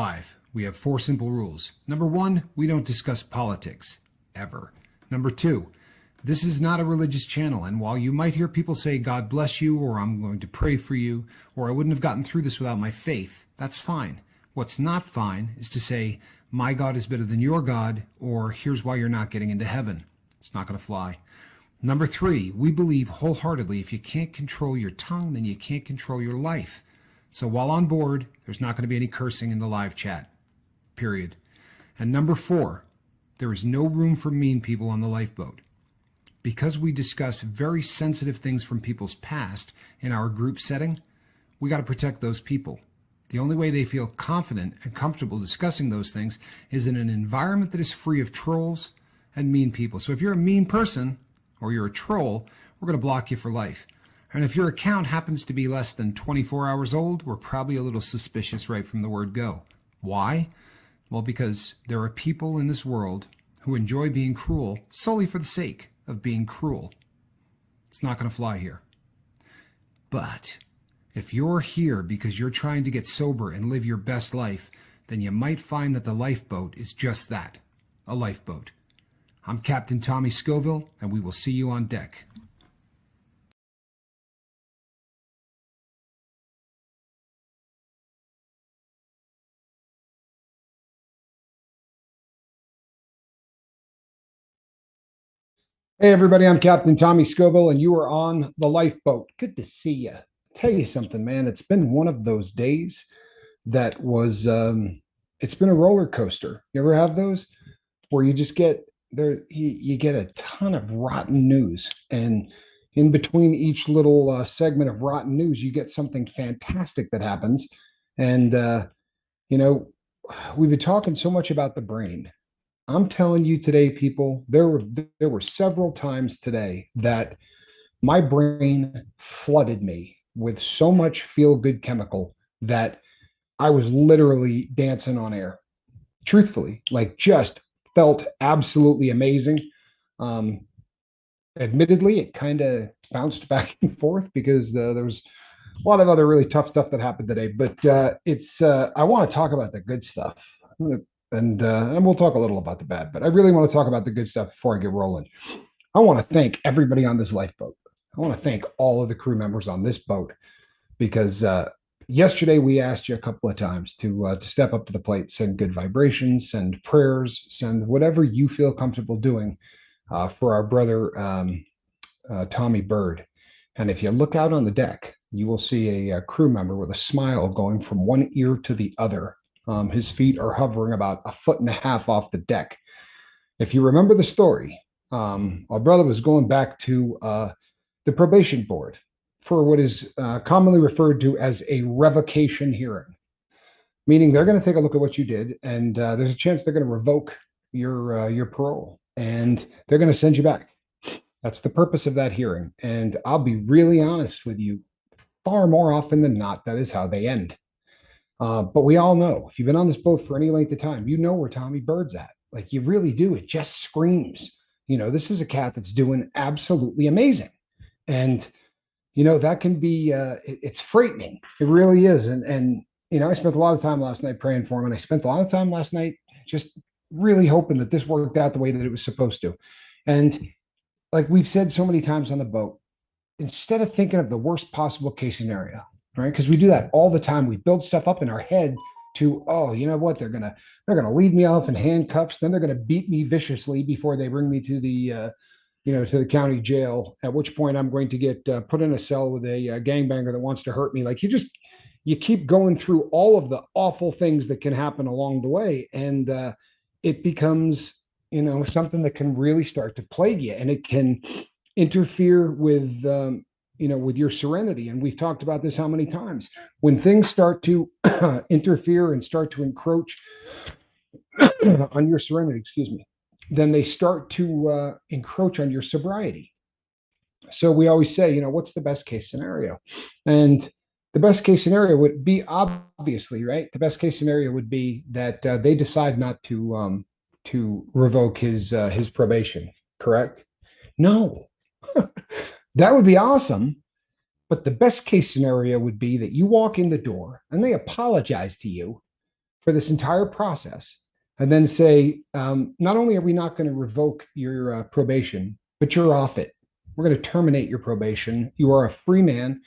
Live, we have 4 simple rules. Number 1, we don't discuss politics, ever. Number 2, this is not a religious channel, and while you might hear people say, God bless you, or I'm going to pray for you, or I wouldn't have gotten through this without my faith, that's fine. What's not fine is to say, my God is better than your God, or here's why you're not getting into heaven. It's not going to fly. Number 3, we believe wholeheartedly if you can't control your tongue, then you can't control your life. So while on board, there's not going to be any cursing in the live chat, period. And number 4, there is no room for mean people on the Lifeboat. Because we discuss very sensitive things from people's past in our group setting, we got to protect those people. The only way they feel confident and comfortable discussing those things is in an environment that is free of trolls and mean people. So if you're a mean person or you're a troll, we're going to block you for life. And if your account happens to be less than 24 hours old, we're probably a little suspicious right from the word go. Why? Well, because there are people in this world who enjoy being cruel solely for the sake of being cruel. It's not going to fly here. But if you're here because you're trying to get sober and live your best life, then you might find that the Lifeboat is just that, a lifeboat. I'm Captain Tommy Scoville, and we will see you on deck. Hey everybody, I'm Captain Tommy Scoville, and you are on the Lifeboat. Good to see you. Tell you something, man. It's been one of those days that was, it's been a roller coaster. You ever have those where you just get there, you get a ton of rotten news, and in between each little segment of rotten news, you get something fantastic that happens. And, you know, we've been talking so much about the brain. I'm telling you today, people, there were several times today that my brain flooded me with so much feel-good chemical that I was literally dancing on air. Truthfully, like just felt absolutely amazing. Um, Admittedly, it kind of bounced back and forth because there was a lot of other really tough stuff that happened today. But it's I want to talk about the good stuff. And we'll talk a little about the bad, but I really want to talk about the good stuff before I get rolling. I want to thank everybody on this Lifeboat. I want to thank all of the crew members on this boat because yesterday we asked you a couple of times to step up to the plate, send good vibrations, send prayers, send whatever you feel comfortable doing for our brother Tommy Bird. And if you look out on the deck, you will see a crew member with a smile going from one ear to the other. His feet are hovering about 1.5 feet off the deck. If you remember the story, our brother was going back to the probation board for what is commonly referred to as a revocation hearing, meaning they're going to take a look at what you did, and there's a chance they're going to revoke your parole, and they're going to send you back. That's the purpose of that hearing. And I'll be really honest with you, far more often than not, that is how they end. But we all know, if you've been on this boat for any length of time, you know where Tommy Bird's at. Like you really do. It just screams. This is a cat that's doing absolutely amazing. And, that can be, it's frightening. It really is. And, I spent a lot of time last night praying for him. And I spent a lot of time last night just really hoping that this worked out the way that it was supposed to. And like we've said so many times on the boat, instead of thinking of the worst possible case scenario, right? Because we do that all the time. We build stuff up in our head to, oh, you know what? They're gonna lead me off in handcuffs. Then they're gonna beat me viciously before they bring me to the to the county jail. At which point I'm going to get put in a cell with a gangbanger that wants to hurt me. Like you keep going through all of the awful things that can happen along the way, and it becomes something that can really start to plague you, and it can interfere with with your serenity. And we've talked about this how many times. When things start to interfere and start to encroach on your serenity, excuse me, then they start to encroach on your sobriety. So we always say, what's the best case scenario? And the best case scenario would be, obviously, right? The best case scenario would be that they decide not to revoke his probation, correct? No. That would be awesome. But the best case scenario would be that you walk in the door and they apologize to you for this entire process and then say, not only are we not going to revoke your probation, but you're off it. We're going to terminate your probation. You are a free man.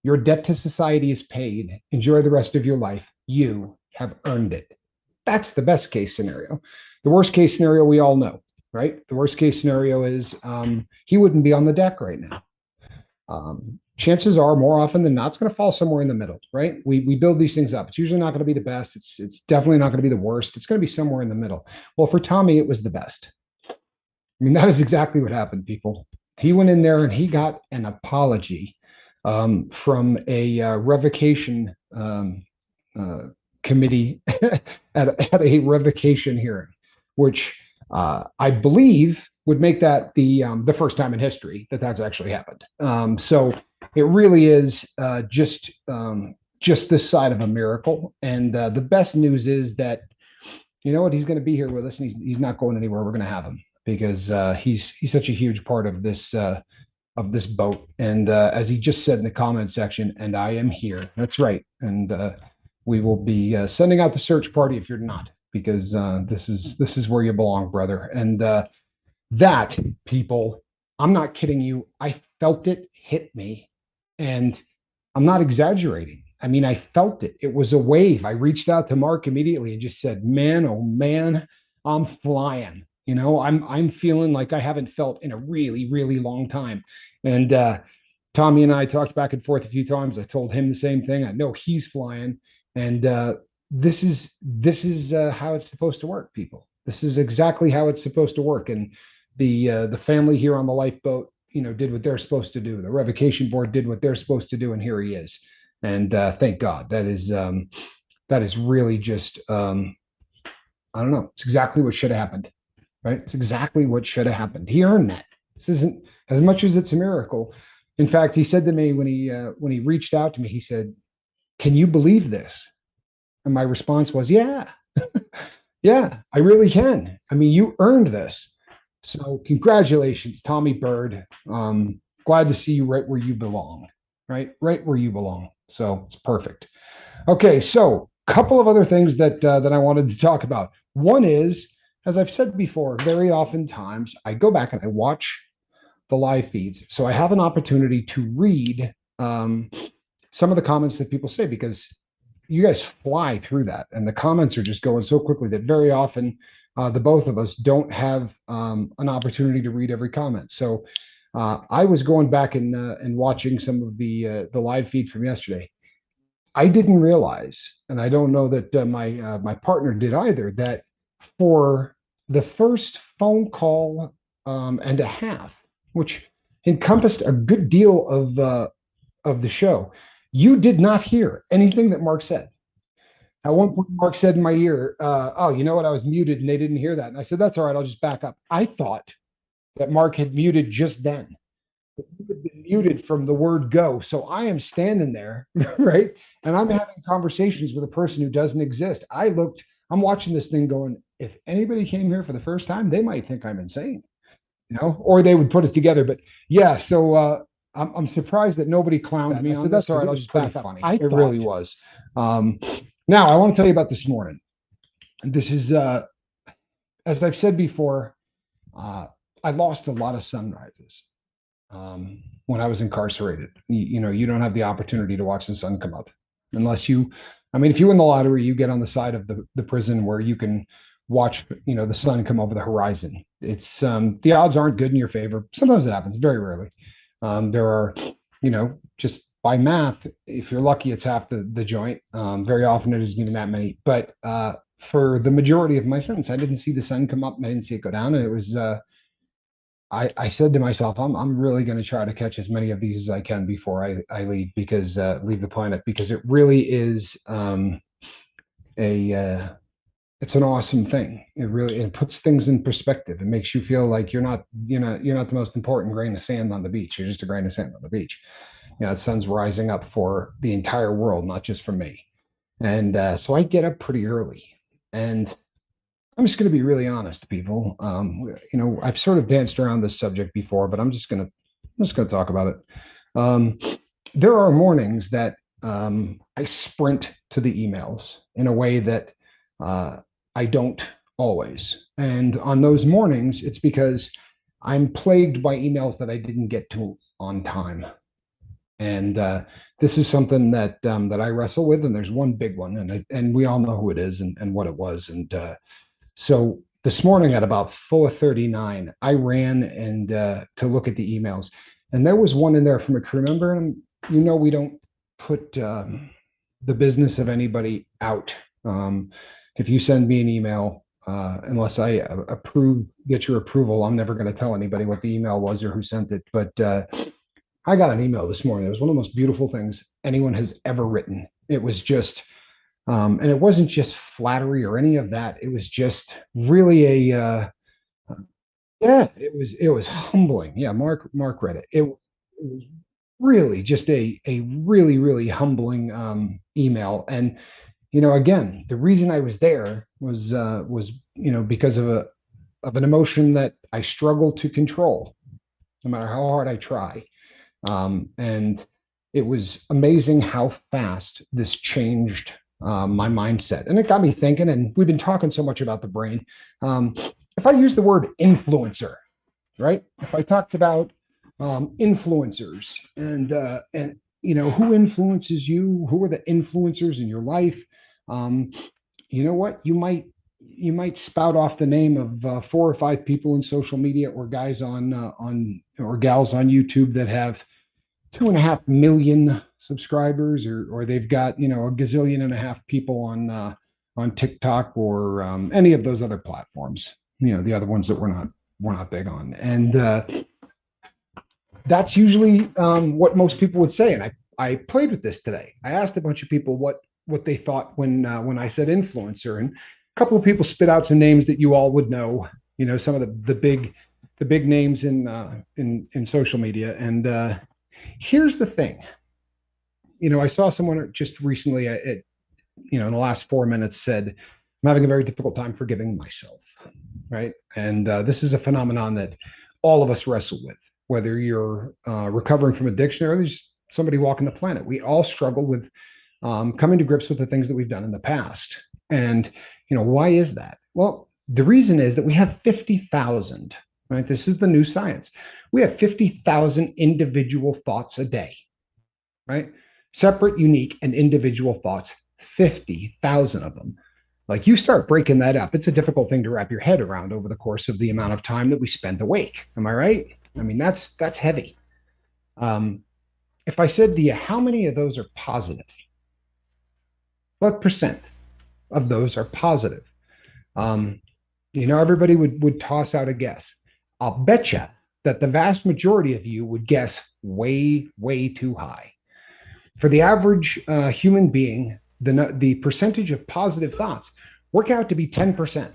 Your debt to society is paid. Enjoy the rest of your life. You have earned it. That's the best case scenario. The worst case scenario, we all know, right? The worst case scenario is he wouldn't be on the deck right now. Chances are, more often than not, it's going to fall somewhere in the middle, right? We build these things up. It's usually not going to be the best. It's definitely not going to be the worst. It's going to be somewhere in the middle. Well, for Tommy, it was the best. I mean, that is exactly what happened, people. He went in there and he got an apology from a revocation committee at a revocation hearing, which I believe would make that the first time in history that that's actually happened. So it really is just this side of a miracle. And the best news is that, you know what, he's going to be here with us, and he's not going anywhere. We're going to have him because he's such a huge part of this boat. And as he just said in the comment section, and I am here. That's right. And we will be sending out the search party if you're not, because this is where you belong, brother. And that, people, I'm not kidding you. I felt it hit me, and I'm not exaggerating. I mean, I felt it. It was a wave. I reached out to Mark immediately and just said, "Man, oh man, I'm flying." You know, I'm feeling like I haven't felt in a really, really long time. And Tommy and I talked back and forth a few times. I told him the same thing. I know he's flying, and this is how it's supposed to work, people. This is exactly how it's supposed to work. And the family here on the lifeboat, you know, did what they're supposed to do. The revocation board did what they're supposed to do, and here he is. And thank God. That is really just I don't know. It's exactly what should have happened, right? It's exactly what should have happened. He earned that. This isn't, as much as it's a miracle. In fact, he said to me when he reached out to me, he said, "Can you believe this?" And my response was, "Yeah, yeah, I really can. I mean, you earned this. So congratulations, Tommy Bird. Glad to see you right where you belong, right where you belong. So it's perfect." Okay, so a couple of other things that I wanted to talk about. One is, as I've said before, very oftentimes I go back and I watch the live feeds, so I have an opportunity to read some of the comments that people say, because you guys fly through that, and the comments are just going so quickly that very often the both of us don't have an opportunity to read every comment. So I was going back and watching some of the live feed from yesterday. I didn't realize, and I don't know that my partner did either, that for the first phone call and a half, which encompassed a good deal of the show, you did not hear anything that Mark said. At one point, Mark said in my ear, "Oh, you know what? I was muted and they didn't hear that." And I said, "That's all right. I'll just back up." I thought that Mark had muted just then. You had been muted from the word go. So I am standing there, right? And I'm having conversations with a person who doesn't exist. I'm watching this thing going, if anybody came here for the first time, they might think I'm insane, you know, or they would put it together. But yeah, so I'm surprised that nobody clowned me on this. That's all right. I'll just back up. Funny. It really was. Now, I want to tell you about this morning. This is, as I've said before, I lost a lot of sunrises when I was incarcerated. You know, you don't have the opportunity to watch the sun come up unless I mean, if you win the lottery, you get on the side of the prison where you can watch, you know, the sun come over the horizon. It's the odds aren't good in your favor. Sometimes it happens, very rarely. There are, you know, just by math, if you're lucky, it's half the joint. Very often it isn't even that many. But for the majority of my sentence, I didn't see the sun come up and I didn't see it go down. And it was I said to myself, I'm really going to try to catch as many of these as I can before I leave, because leave the planet, because it really is it's an awesome thing. It puts things in perspective. It makes you feel like you're not the most important grain of sand on the beach. You're just a grain of sand on the beach. You know, the sun's rising up for the entire world, not just for me. And so I get up pretty early, and I'm just going to be really honest, people. You know, I've sort of danced around this subject before, but I'm just going to talk about it. There are mornings that I sprint to the emails in a way that I don't always. And on those mornings, it's because I'm plagued by emails that I didn't get to on time. And this is something that I wrestle with. And there's one big one, and we all know who it is and what it was. And so this morning at about 4:39, I ran and to look at the emails, and there was one in there from a crew member. And we don't put the business of anybody out. If you send me an email, unless I get your approval, I'm never going to tell anybody what the email was or who sent it. But I got an email this morning. It was one of the most beautiful things anyone has ever written. It was just, and it wasn't just flattery or any of that. It was just really yeah, it was humbling. Yeah, Mark read it. It was really just a really really humbling email. And again, the reason I was there was because of an emotion that I struggle to control, no matter how hard I try. And it was amazing how fast this changed my mindset. And it got me thinking, and we've been talking so much about the brain. If I use the word influencer, right? If I talked about influencers and who influences you, who are the influencers in your life, um, you know what? You might spout off the name of 4 or 5 people in social media or guys on or gals on YouTube that have 2.5 million subscribers, or they've got a gazillion and a half people on TikTok or any of those other platforms. The other ones that we're not big on, and that's usually what most people would say. And I played with this today. I asked a bunch of people what they thought when I said influencer, and a couple of people spit out some names that you all would know. Some of the big names in social media. And here's the thing. I saw someone just recently in the last 4 minutes said, I'm having a very difficult time forgiving myself. Right. And this is a phenomenon that all of us wrestle with, whether you're recovering from addiction or there's somebody walking the planet. We all struggle with coming to grips with the things that we've done in the past. And, why is that? Well, the reason is that we have 50,000, right? This is the new science. We have 50,000 individual thoughts a day, right? Separate, unique, and individual thoughts, 50,000 of them. Like, you start breaking that up, it's a difficult thing to wrap your head around over the course of the amount of time that we spend awake. Am I right? I mean, that's heavy. If I said to you, how many of those are positive? What percent of those are positive? Everybody would toss out a guess. I'll bet you that the vast majority of you would guess way, way too high. For the average human being, the percentage of positive thoughts work out to be 10%.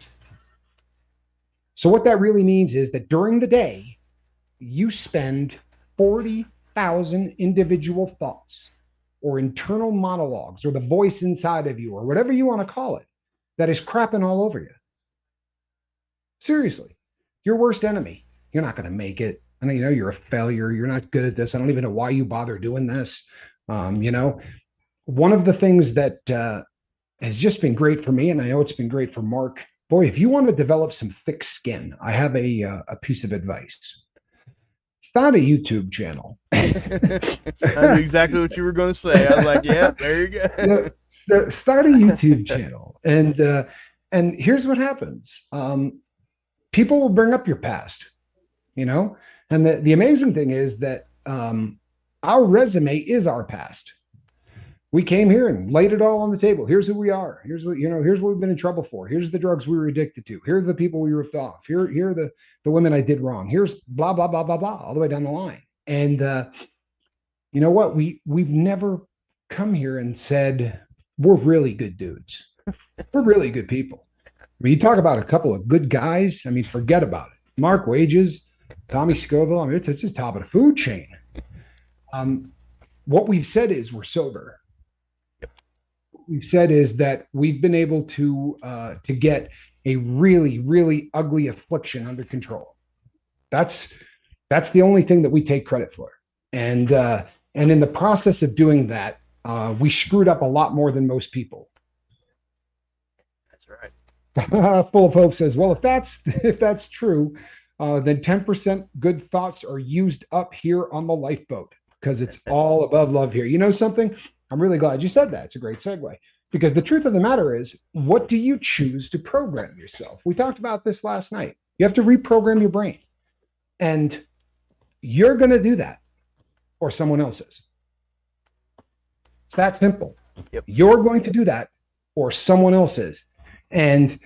So what that really means is that during the day, you spend 40,000 individual thoughts or internal monologues or the voice inside of you or whatever you want to call it that is crapping all over you. Seriously, your worst enemy. You're not going to make it. I know you're a failure. You're not good at this. I don't even know why you bother doing this. One of the things that has just been great for me, and I know it's been great for Mark. Boy, if you want to develop some thick skin, I have a piece of advice. Start a YouTube channel. I knew exactly what you were going to say. I was like, yeah, there you go. Start a YouTube channel. And here's what happens. People will bring up your past, and the amazing thing is that our resume is our past. We came here and laid it all on the table. Here's who we are. Here's what we've been in trouble for. Here's the drugs we were addicted to. Here are the people we ripped off. Here are the women I did wrong. Here's blah, blah, blah, blah, blah, all the way down the line. And you know what? We've never come here and said, we're really good dudes. We're really good people. I mean, you talk about a couple of good guys. I mean, forget about it. Mark Wages, Tommy Scoville. I mean, it's just top of the food chain. What we've said is we're sober. We've said is that we've been able to get a really, really ugly affliction under control. That's the only thing that we take credit for. And in the process of doing that, we screwed up a lot more than most people. That's right. Full of Hope says, well, if that's true, then 10% good thoughts are used up here on the Lifeboat because it's all above love here. You know something? I'm really glad you said that. It's a great segue because the truth of the matter is, what do you choose to program yourself? We talked about this last night. You have to reprogram your brain, and you're going to do that, or someone else is. It's that simple. Yep. You're going to do that, or someone else is. And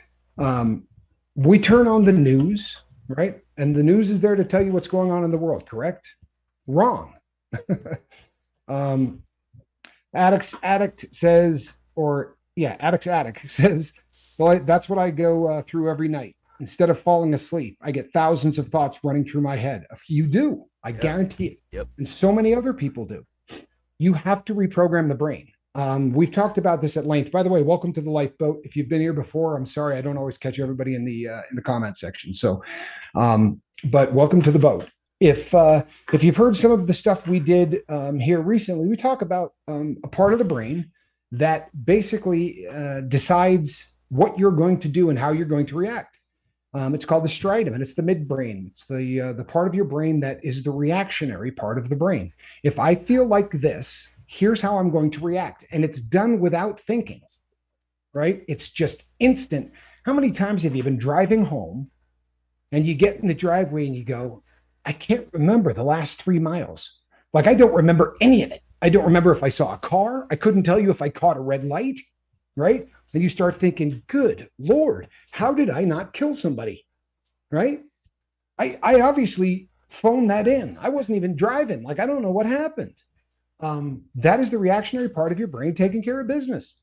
we turn on the news, right? And the news is there to tell you what's going on in the world, correct? Wrong. Addict says, Addict says, well, that's what I go through every night. Instead of falling asleep, I get thousands of thoughts running through my head. You do, I guarantee it. Yep. And so many other people do. You have to reprogram the brain. We've talked about this at length. By the way, welcome to the Lifeboat. If you've been here before, I'm sorry I don't always catch everybody in the comment section. So, but welcome to the boat. If you've heard some of the stuff we did here recently, we talk about a part of the brain that basically decides what you're going to do and how you're going to react. It's called the striatum, and it's the midbrain. It's the part of your brain that is the reactionary part of the brain. If I feel like this, here's how I'm going to react. And it's done without thinking, right? It's just instant. How many times have you been driving home and you get in the driveway and you go, I can't remember the last 3 miles. Like, I don't remember any of it. I don't remember if I saw a car. I couldn't tell you if I caught a red light, right? And you start thinking, good Lord, how did I not kill somebody, right? I obviously phoned that in. I wasn't even driving. Like, I don't know what happened. That is the reactionary part of your brain taking care of business.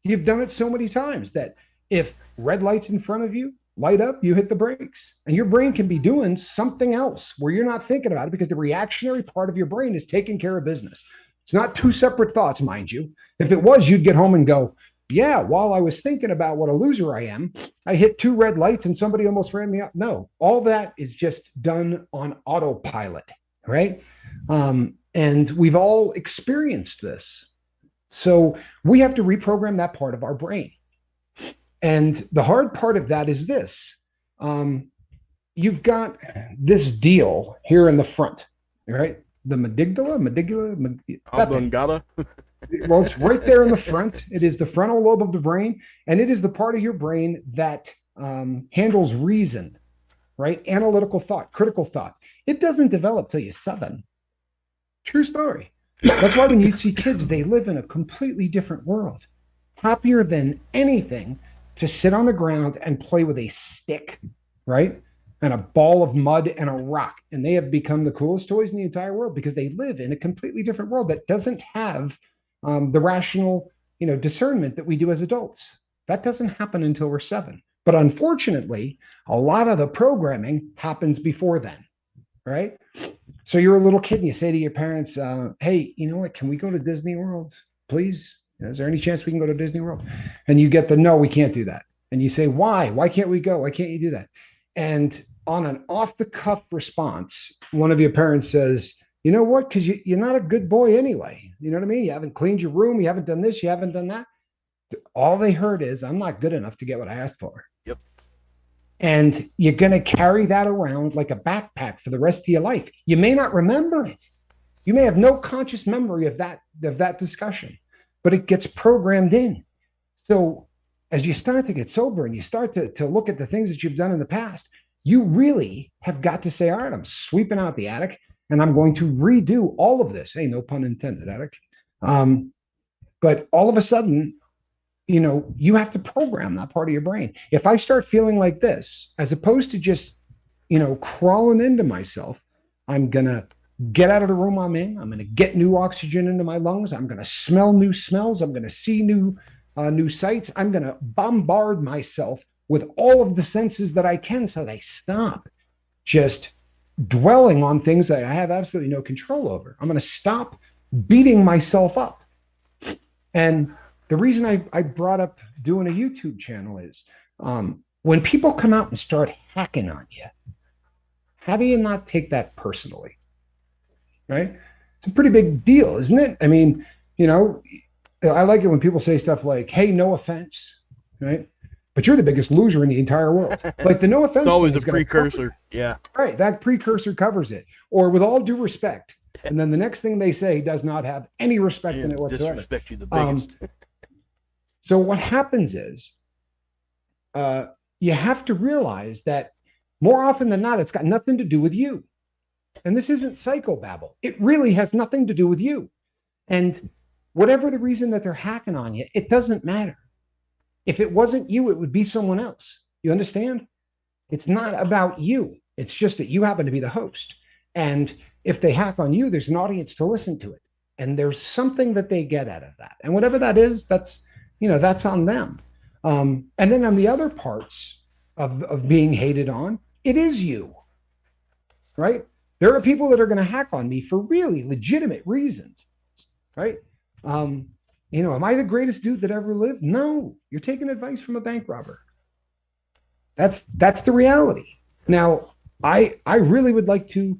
You've done it so many times that if red lights in front of you light up, you hit the brakes, and your brain can be doing something else where you're not thinking about it because the reactionary part of your brain is taking care of business. It's not two separate thoughts, mind you. If it was, you'd get home and go, yeah, while I was thinking about what a loser I am, I hit 2 red lights and somebody almost ran me up. No, all that is just done on autopilot, right? And we've all experienced this. So we have to reprogram that part of our brain. And the hard part of that is this. You've got this deal here in the front, right? The oblongata. Well, it's right there in the front. It is the frontal lobe of the brain, and it is the part of your brain that handles reason, right? Analytical thought, critical thought. It doesn't develop till you're 7. True story. That's why when you see kids, they live in a completely different world, happier than anything to sit on the ground and play with a stick, right? And a ball of mud and a rock. And they have become the coolest toys in the entire world because they live in a completely different world that doesn't have the rational, discernment that we do as adults. That doesn't happen until we're 7. But unfortunately, a lot of the programming happens before then, right? So you're a little kid and you say to your parents, hey, you know what? Can we go to Disney World, please? Is there any chance we can go to Disney World? And you get the, no, we can't do that. And you say, why? Why can't we go? Why can't you do that? And on an off-the-cuff response, one of your parents says, you know what? Because you're not a good boy anyway. You know what I mean? You haven't cleaned your room. You haven't done this. You haven't done that. All they heard is, I'm not good enough to get what I asked for. Yep. And you're going to carry that around like a backpack for the rest of your life. You may not remember it. You may have no conscious memory of that discussion, but it gets programmed in. So as you start to get sober and you start to look at the things that you've done in the past, you really have got to say, all right, I'm sweeping out the attic and I'm going to redo all of this. Hey, no pun intended, attic. But all of a sudden, you have to program that part of your brain. If I start feeling like this, as opposed to just, crawling into myself, I'm going to get out of the room I'm in. I'm going to get new oxygen into my lungs. I'm going to smell new smells. I'm going to see new sights. I'm going to bombard myself with all of the senses that I can so that I stop just dwelling on things that I have absolutely no control over. I'm going to stop beating myself up. And the reason I brought up doing a YouTube channel is when people come out and start hacking on you, how do you not take that personally? Right? It's a pretty big deal, isn't it? I mean, I like it when people say stuff like, hey, no offense, right? but you're the biggest loser in the entire world. Like the no offense. It's always a precursor. Yeah. Right. That precursor covers it. Or with all due respect. And then the next thing they say does not have any respect in it whatsoever. Disrespect you the biggest. So what happens is you have to realize that more often than not, it's got nothing to do with you. And this isn't psychobabble. It really has nothing to do with you. And whatever the reason that they're hacking on you, it doesn't matter. If it wasn't you, it would be someone else. You understand? It's not about you. It's just that you happen to be the host. And if they hack on you, there's an audience to listen to it. And there's something that they get out of that. And whatever that is, that's on them. And then on the other parts of being hated on, it is you, right? There are people that are going to hack on me for really legitimate reasons, right? Am I the greatest dude that ever lived? No, you're taking advice from a bank robber. That's the reality. Now, I really would like to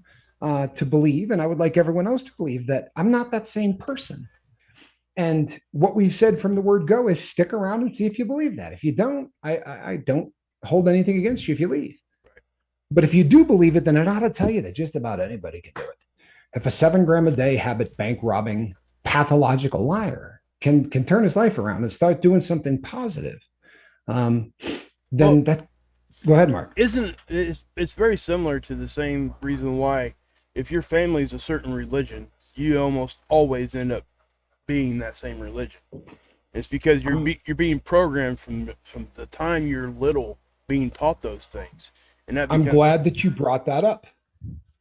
believe, and I would like everyone else to believe, that I'm not that same person. And what we've said from the word go is stick around and see if you believe that. If you don't, I don't hold anything against you if you leave. But if you do believe it, then it ought to tell you that just about anybody can do it. If a 7-gram-a-day habit bank robbing pathological liar can turn his life around and start doing something positive, then go ahead, Mark. It's very similar to the same reason why if your family is a certain religion, you almost always end up being that same religion. It's because you're being programmed from the time you're little, being taught those things. And I'm glad that you brought that up.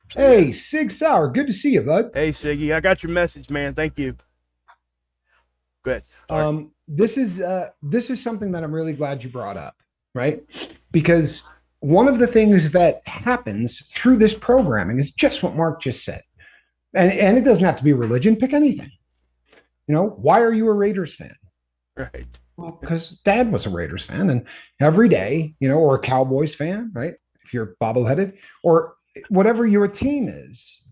Hey, Sig Sauer, good to see you, bud. Hey, Siggy, I got your message, man. Thank you. Go ahead. This is something that I'm really glad you brought up, right? Because one of the things that happens through this programming is just what Mark just said. And it doesn't have to be religion, pick anything. Why are you a Raiders fan? Right. Well, because Dad was a Raiders fan, and every day, or a Cowboys fan, right? If you're bobbleheaded, or whatever your team is,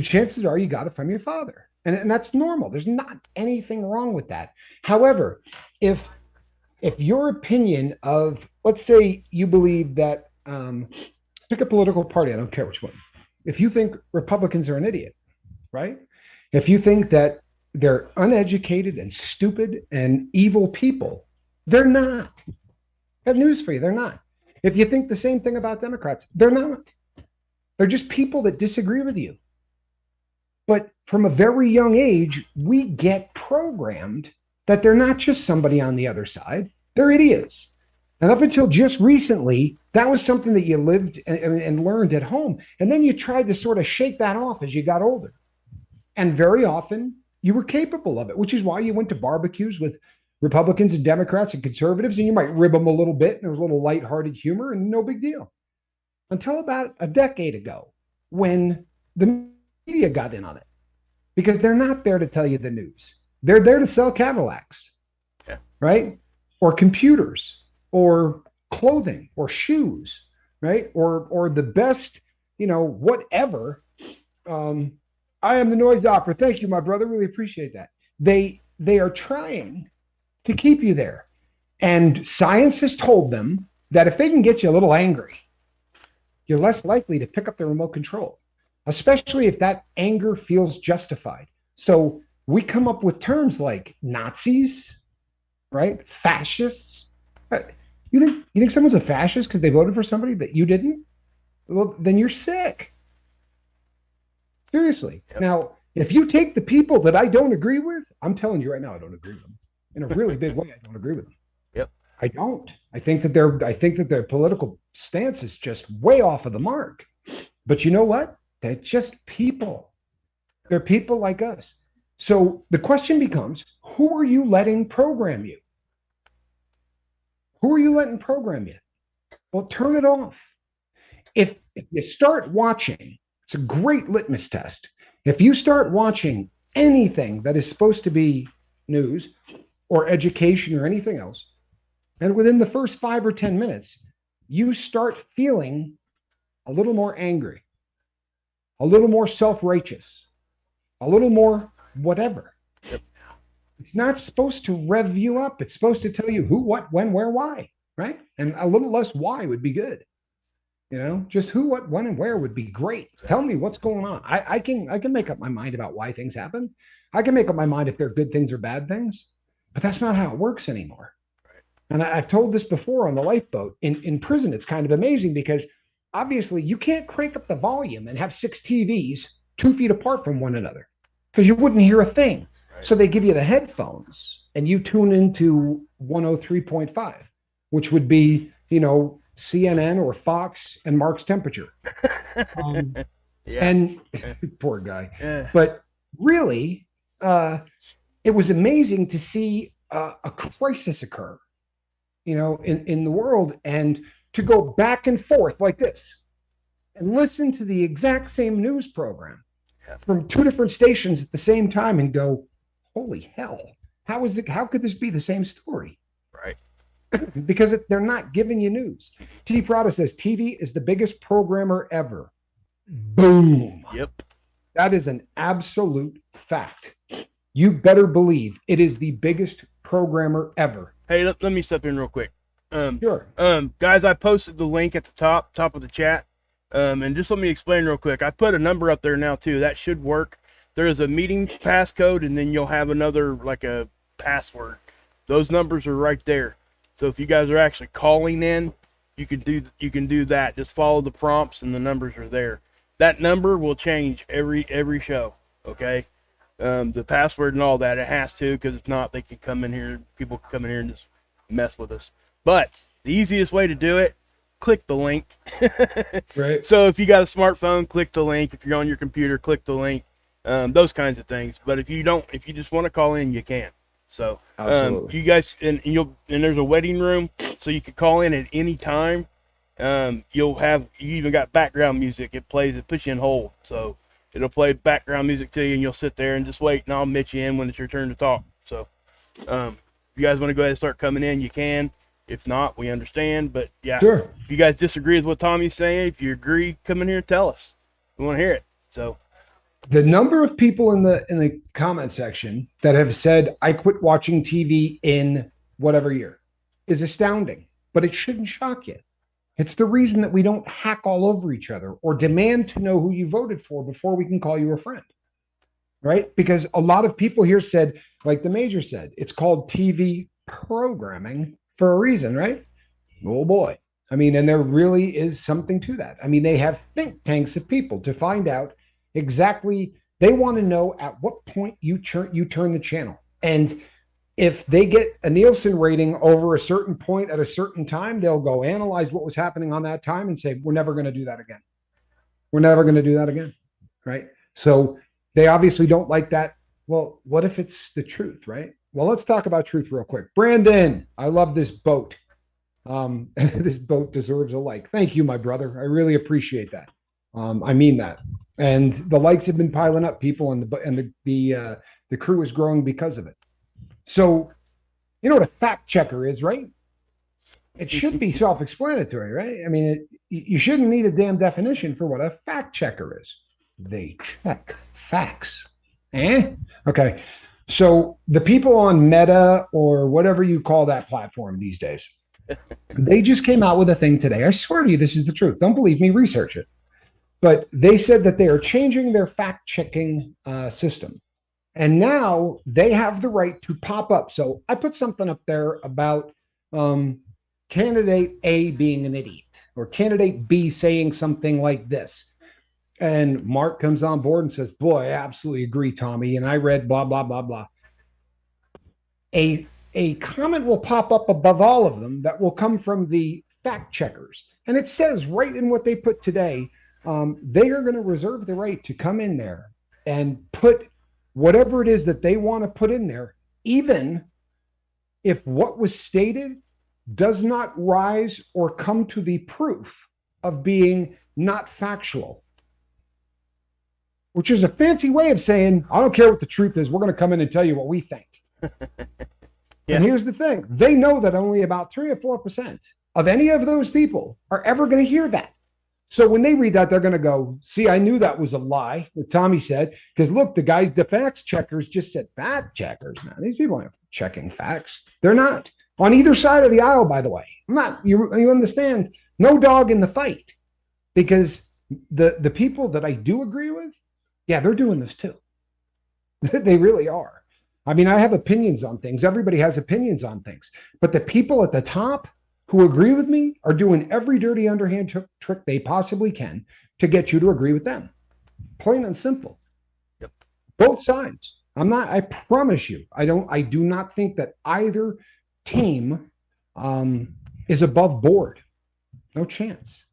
chances are you got it from your father. And that's normal. There's not anything wrong with that. However, if your opinion of, let's say you believe that, pick a political party, I don't care which one. If you think Republicans are an idiot, right? If you think that they're uneducated and stupid and evil people, they're not. I have news for you, they're not. If you think the same thing about Democrats, they're not. They're just people that disagree with you. But from a very young age, we get programmed that they're not just somebody on the other side, they're idiots. And up until just recently, that was something that you lived and learned at home. And then you tried to sort of shake that off as you got older. And very often, you were capable of it, which is why you went to barbecues with Republicans and Democrats and conservatives, and you might rib them a little bit, and there was a little lighthearted humor, and no big deal. Until about a decade ago, when the media got in on it. Because they're not there to tell you the news. They're there to sell Cadillacs, right? Or computers, or clothing, or shoes, right? Or the best, whatever. I am the noise opera. Thank you, my brother. Really appreciate that. They are trying to keep you there. And science has told them that if they can get you a little angry, you're less likely to pick up the remote control, especially if that anger feels justified. So we come up with terms like Nazis, right? Fascists. You think someone's a fascist because they voted for somebody that you didn't? Well, then you're sick. Seriously. Yep. Now, if you take the people that I don't agree with, I'm telling you right now, I don't agree with them. In a really big way, I don't agree with them. Yep. I don't. I think that their political stance is just way off of the mark. But you know what? They're just people. They're people like us. So the question becomes, who are you letting program you? Who are you letting program you? Well, turn it off. If you start watching, it's a great litmus test. If you start watching anything that is supposed to be news or education or anything else, and within the first 5 or 10 minutes, you start feeling a little more angry, a little more self-righteous, a little more whatever. Yep. It's not supposed to rev you up. It's supposed to tell you who, what, when, where, why. right? And a little less why would be good. Just who, what, when, and where would be great. Tell me what's going on. I can make up my mind about why things happen. I can make up my mind if they're good things or bad things, but that's not how it works anymore. And I've told this before on the Lifeboat. In prison, it's kind of amazing because obviously you can't crank up the volume and have 6 TVs 2 feet apart from one another because you wouldn't hear a thing. So they give you the headphones and you tune into 103.5, which would be, CNN or Fox and Mark's temperature. And poor guy. Yeah. But really, it was amazing to see a crisis occur, in the world, and to go back and forth like this and listen to the exact same news program from 2 different stations at the same time and go, holy hell, how could this be the same story? Right. Because they're not giving you news. T. Prada says TV is the biggest programmer ever. Boom. Yep. That is an absolute fact. You better believe it is the biggest programmer ever. Hey, let me step in real quick. Sure. Guys, I posted the link at the top of the chat. And just let me explain real quick. I put a number up there now too. That should work. There is a meeting passcode, and then you'll have another, like a password. Those numbers are right there. So if you guys are actually calling in, you can do that. Just follow the prompts, and the numbers are there. That number will change every show. Okay. The password and all that, it has to, because if not, people can come in here and just mess with us. But the easiest way to do it, click the link. Right. So if you got a smartphone, click the link. If you're on your computer, click the link. Those kinds of things. But if you just want to call in, you can. So you guys, and there's a waiting room, so you can call in at any time. You even got background music. It puts you in hold. So it'll play background music to you, and you'll sit there and just wait, and I'll admit you in when it's your turn to talk. So if you guys want to go ahead and start coming in, you can. If not, we understand. But yeah, sure. If you guys disagree with what Tommy's saying, if you agree, come in here and tell us. We want to hear it. So the number of people in the comment section that have said, I quit watching TV in whatever year, is astounding, but it shouldn't shock you. It's the reason that we don't hack all over each other or demand to know who you voted for before we can call you a friend, right? Because a lot of people here said, like the Major said, it's called TV programming for a reason, right? Oh boy. I mean, and there really is something to that. I mean, they have think tanks of people to find out exactly. They want to know at what point you turn the channel. And if they get a Nielsen rating over a certain point at a certain time, they'll go analyze what was happening on that time and say, we're never going to do that again. We're never going to do that again, right? So they obviously don't like that. Well, what if it's the truth, right? Well, let's talk about truth real quick. Brandon, I love this boat. This boat deserves a like. Thank you, my brother. I really appreciate that. I mean that. And the likes have been piling up, people, and the crew is growing because of it. So, you know what a fact checker is, right? It should be self-explanatory, right? I mean, you shouldn't need a damn definition for what a fact checker is. They check facts. Okay. So the people on Meta or whatever you call that platform these days, they just came out with a thing today. I swear to you, this is the truth. Don't believe me, research it. But they said that they are changing their fact-checking system. And now they have the right to pop up. So I put something up there about candidate A being an idiot or candidate B saying something like this. And Mark comes on board and says, boy, I absolutely agree, Tommy. And I read blah, blah, blah, blah. A comment will pop up above all of them that will come from the fact checkers. And it says right in what they put today, they are going to reserve the right to come in there and put whatever it is that they want to put in there, even if what was stated does not rise or come to the proof of being not factual. Which is a fancy way of saying, I don't care what the truth is, we're going to come in and tell you what we think. Yeah. And here's the thing. They know that only about 3 or 4% of any of those people are ever going to hear that. So when they read that, they're going to go, see, I knew that was a lie, what Tommy said, because look, the fact checkers just said fact checkers. Now, these people aren't checking facts. They're not. on either side of the aisle, by the way. I'm not, you understand, no dog in the fight, because the people that I do agree with, yeah, they're doing this too. They really are. I mean, I have opinions on things. Everybody has opinions on things. But the people at the top who agree with me are doing every dirty underhand trick they possibly can to get you to agree with them. Plain and simple. Yep. Both sides. I promise you, I do not think that either team is above board. No chance.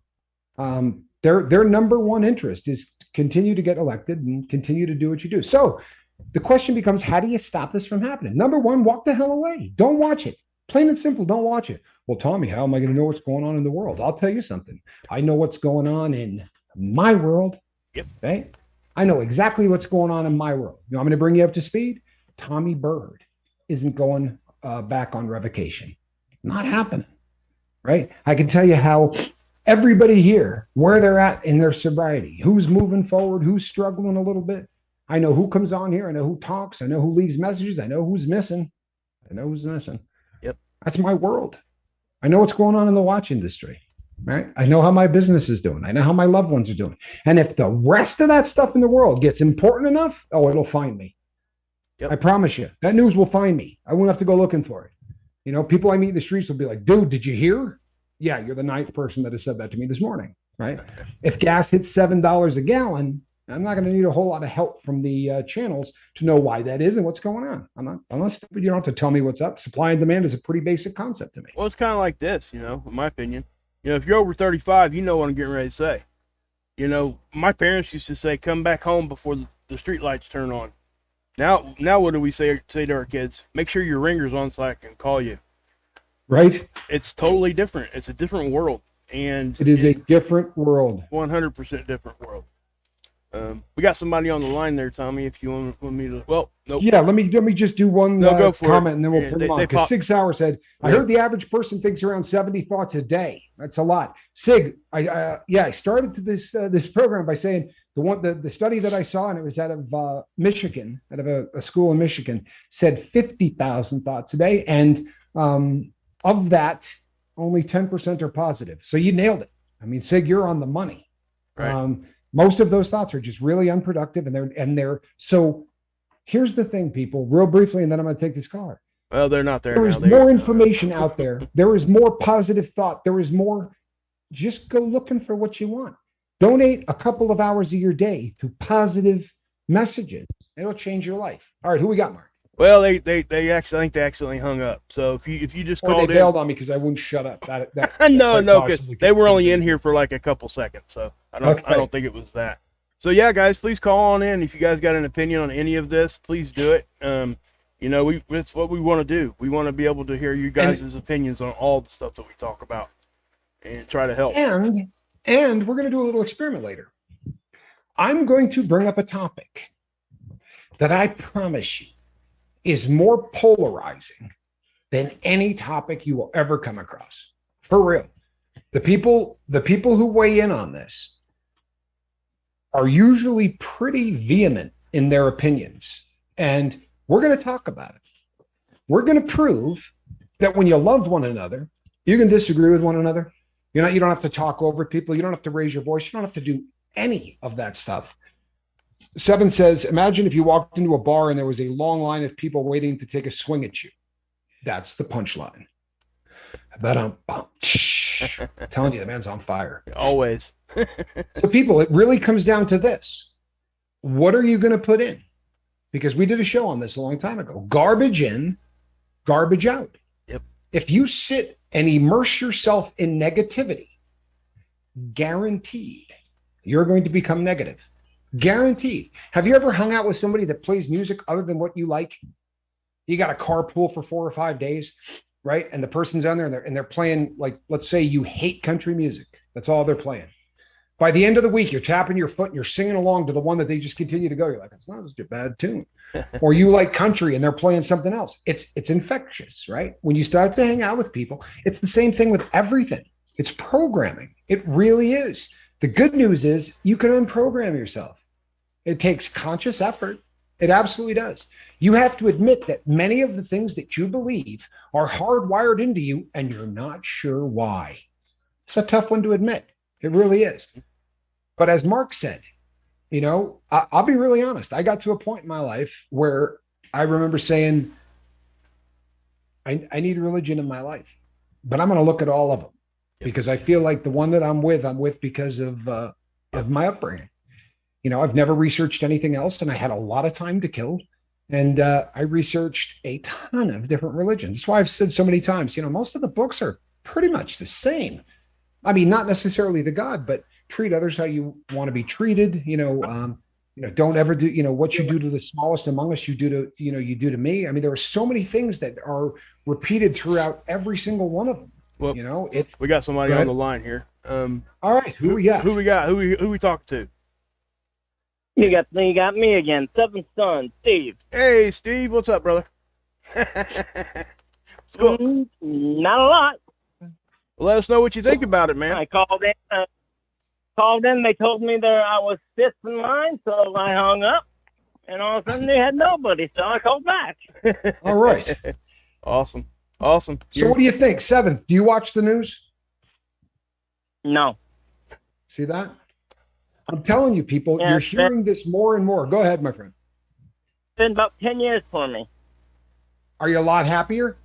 Their number one interest is to continue to get elected and continue to do what you do. So the question becomes, how do you stop this from happening? Number one, walk the hell away. Don't watch it. Plain and simple, don't watch it. Well, Tommy, how am I going to know what's going on in the world? I'll tell you something. I know what's going on in my world. Yep. Right? I know exactly what's going on in my world. You know, I'm going to bring you up to speed. Tommy Bird isn't going back on revocation. Not happening. Right? I can tell you how everybody here, where they're at in their sobriety, who's moving forward, who's struggling a little bit. I know who comes on here. I know who talks. I know who leaves messages. I know who's missing. Yep. That's my world. I know what's going on in the watch industry. Right? I know how my business is doing. I know how my loved ones are doing. And if the rest of that stuff in the world gets important enough, oh, it'll find me. Yep. I promise you, that news will find me. I won't have to go looking for it. You know, people I meet in the streets will be like, dude, did you hear? Yeah, you're the ninth person that has said that to me this morning. Right? If gas hits $7 a gallon, I'm not going to need a whole lot of help from the channels to know why that is and what's going on. I'm not stupid. You don't have to tell me what's up. Supply and demand is a pretty basic concept to me. Well, it's kind of like this, you know, in my opinion. You know, if you're over 35, you know what I'm getting ready to say. You know, my parents used to say, come back home before the street lights turn on. Now what do we say to our kids? Make sure your ringer's on so I can call you. Right? It's totally different. It's a different world. And it is a different world. 100% different world. We got somebody on the line there, Tommy, if you want me to. Well, nope. Yeah, let me just do one comment and then we'll put them on. Because Sig Sauer said, I heard the average person thinks around 70 thoughts a day. That's a lot. Sig, I started to this program by saying the study that I saw, and it was out of Michigan, out of a school in Michigan, said 50,000 thoughts a day. And of that, only 10% are positive. So you nailed it. I mean, Sig, you're on the money. Right. Most of those thoughts are just really unproductive, and they're so. Here's the thing, people, real briefly, and then I'm going to take this call. Well, they're not there. There is more information out there. There is more positive thought. There is more. Just go looking for what you want. Donate a couple of hours of your day to positive messages. It'll change your life. All right, who we got, Mark? Well, they actually, I think they accidentally hung up. So if you just called in, they bailed on me because I wouldn't shut up. No, because they were only in here for like a couple seconds. So I don't think it was that. So yeah, guys, please call on in if you guys got an opinion on any of this. Please do it. You know, it's what we want to do. We want to be able to hear you guys' opinions on all the stuff that we talk about and try to help. And we're going to do a little experiment later. I'm going to bring up a topic that I promise you is more polarizing than any topic you will ever come across. For real. The people who weigh in on this are usually pretty vehement in their opinions. And we're going to talk about it. We're going to prove that when you love one another, you can disagree with one another. You don't have to talk over people. You don't have to raise your voice. You don't have to do any of that stuff. Seven says, imagine if you walked into a bar and there was a long line of people waiting to take a swing at you. That's the punchline. I'm telling you, the man's on fire. Always. So people, it really comes down to this. What are you going to put in? Because we did a show on this a long time ago. Garbage in, garbage out. Yep. If you sit and immerse yourself in negativity, guaranteed, you're going to become negative. Guaranteed. Have you ever hung out with somebody that plays music other than what you like? You got a carpool for 4 or 5 days, right? And the person's on there and they're playing, like, let's say you hate country music. That's all they're playing. By the end of the week, you're tapping your foot and you're singing along to the one that they just continue to go. You're like, it's not such a bad tune. Or you like country and they're playing something else. It's infectious, right? When you start to hang out with people, it's the same thing with everything. It's programming. It really is. The good news is you can unprogram yourself. It takes conscious effort. It absolutely does. You have to admit that many of the things that you believe are hardwired into you and you're not sure why. It's a tough one to admit. It really is. But as Mark said, I'll be really honest. I got to a point in my life where I remember saying, I need religion in my life, but I'm going to look at all of them because I feel like the one that I'm with because of my upbringing. I've never researched anything else, and I had a lot of time to kill. And I researched a ton of different religions. That's why I've said so many times, most of the books are pretty much the same. I mean, not necessarily the God, but treat others how you want to be treated. Don't ever do, what you do to the smallest among us, you do to me. I mean, there are so many things that are repeated throughout every single one of them. Well, we got somebody on the line here. All right, who we got? Who we talking to? You got me again, Seventh Son, Steve. Hey, Steve, what's up, brother? Not a lot. Let us know what you think about it, man. I called in. They told me that I was fifth in line, so I hung up. And all of a sudden, they had nobody, so I called back. All right. Awesome. So what do you think? Seventh, do you watch the news? No. See that? I'm telling you, people, you're hearing this more and more. Go ahead, my friend. It's been about 10 years for me. Are you a lot happier?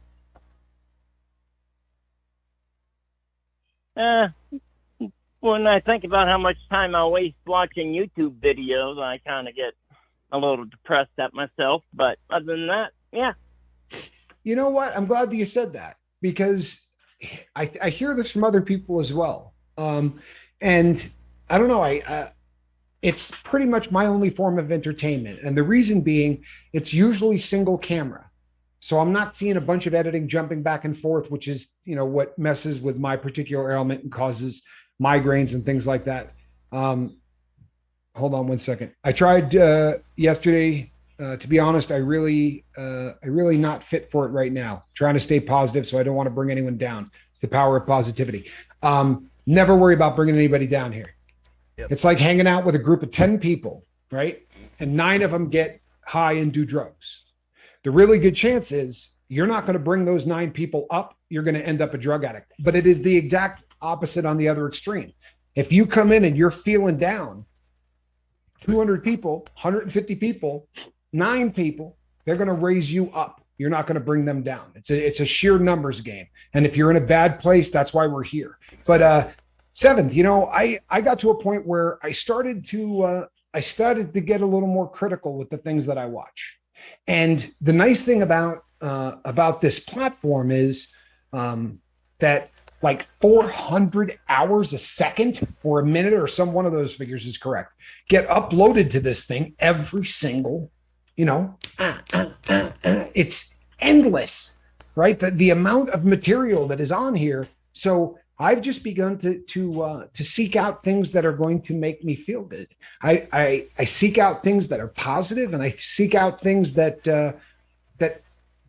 When I think about how much time I waste watching YouTube videos, I kind of get a little depressed at myself. But other than that, yeah. You know what? I'm glad that you said that because I hear this from other people as well. And I don't know. It's pretty much my only form of entertainment. And the reason being, it's usually single camera. So I'm not seeing a bunch of editing jumping back and forth, which is, what messes with my particular ailment and causes migraines and things like that. Hold on one second. I tried yesterday. To be honest, I really not fit for it right now. Trying to stay positive, so I don't want to bring anyone down. It's the power of positivity. Never worry about bringing anybody down here. Yep. It's like hanging out with a group of 10 people, right? And 9 of them get high and do drugs. The really good chance is you're not going to bring those 9 people up. You're going to end up a drug addict. But it is the exact opposite on the other extreme. If you come in and you're feeling down, 200 people, 150 people, 9 people, they're going to raise you up. You're not going to bring them down. It's a sheer numbers game. And if you're in a bad place, that's why we're here. But Seventh, I got to a point where I started to get a little more critical with the things that I watch. And the nice thing about this platform is that like 400 hours a second or a minute or some one of those figures is correct, get uploaded to this thing every single, it's endless, right? The amount of material that is on here. So I've just begun to seek out things that are going to make me feel good. I seek out things that are positive, and I seek out things that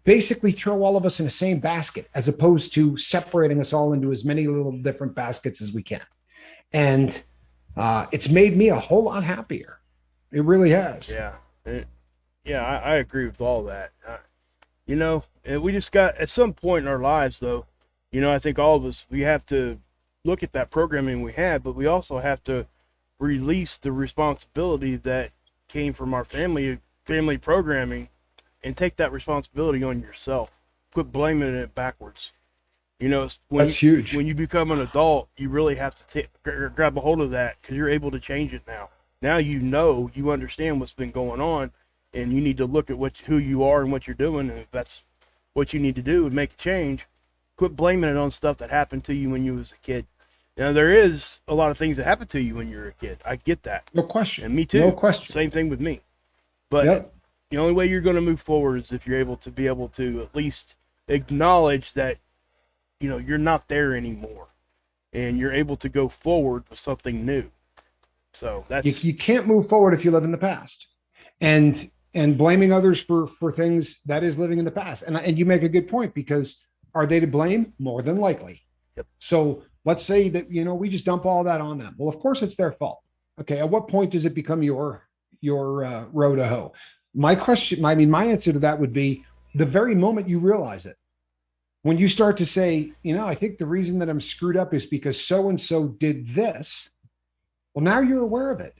basically throw all of us in the same basket, as opposed to separating us all into as many little different baskets as we can. And it's made me a whole lot happier. It really has. Yeah. I agree with all that. And we just got, at some point in our lives, though, I think all of us, we have to look at that programming we had, but we also have to release the responsibility that came from our family programming and take that responsibility on yourself. Quit blaming it backwards. That's huge. When you become an adult, you really have to grab a hold of that because you're able to change it now. Now you understand what's been going on, and you need to look at who you are and what you're doing, and if that's what you need to do and make a change. Quit blaming it on stuff that happened to you when you was a kid. There is a lot of things that happen to you when you're a kid. I get that. No question. And me too. No question. Same thing with me. But the only way you're going to move forward is if you're able to at least acknowledge that, you're not there anymore, and you're able to go forward with something new. So that's you can't move forward if you live in the past, and blaming others for things, that is living in the past. And you make a good point, because are they to blame? More than likely. Yep. So let's say that, we just dump all that on them. Well, of course it's their fault. Okay. At what point does it become your wHO? My question, I mean, my answer to that would be the very moment you realize it. When you start to say, I think the reason that I'm screwed up is because so and so did this. Well, now you're aware of it.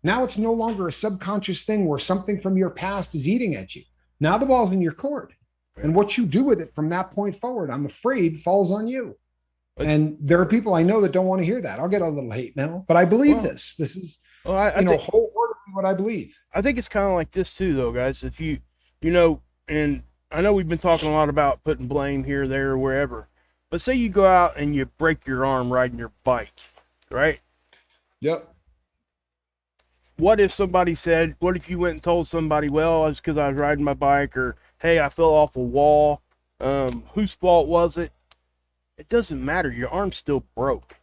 Now it's no longer a subconscious thing where something from your past is eating at you. Now the ball's in your court. And what you do with it from that point forward, I'm afraid, falls on you. And there are people I know that don't want to hear that. I'll get a little hate mail, but I believe this. This is, I think, wholeheartedly what I believe. I think it's kind of like this too, though, guys. If and I know we've been talking a lot about putting blame here, there, or wherever, but say you go out and you break your arm riding your bike, right? Yep. What if you went and told somebody, well, it's because I was riding my bike, or, hey, I fell off a wall. Whose fault was it? It doesn't matter. Your arm's still broke.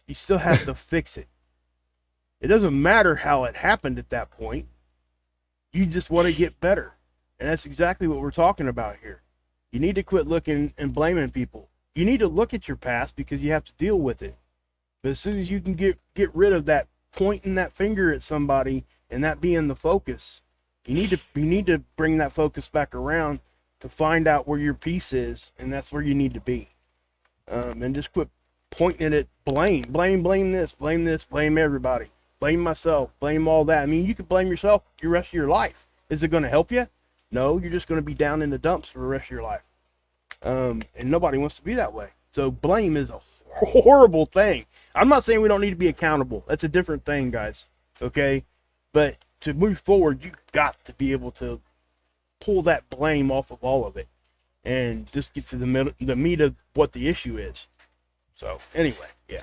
You still have to fix it. It doesn't matter how it happened at that point. You just want to get better. And that's exactly what we're talking about here. You need to quit looking and blaming people. You need to look at your past because you have to deal with it. But as soon as you can get rid of that pointing that finger at somebody and that being the focus, you need to bring that focus back around to find out where your peace is, and that's where you need to be. And just quit pointing at blame this, blame everybody, blame myself, blame all that. I mean, you could blame yourself the rest of your life. Is it going to help you? No, you're just going to be down in the dumps for the rest of your life. And nobody wants to be that way. So blame is a horrible thing. I'm not saying we don't need to be accountable. That's a different thing, guys. Okay? But to move forward, you've got to be able to pull that blame off of all of it and just get to the meat of what the issue is. So anyway, yeah.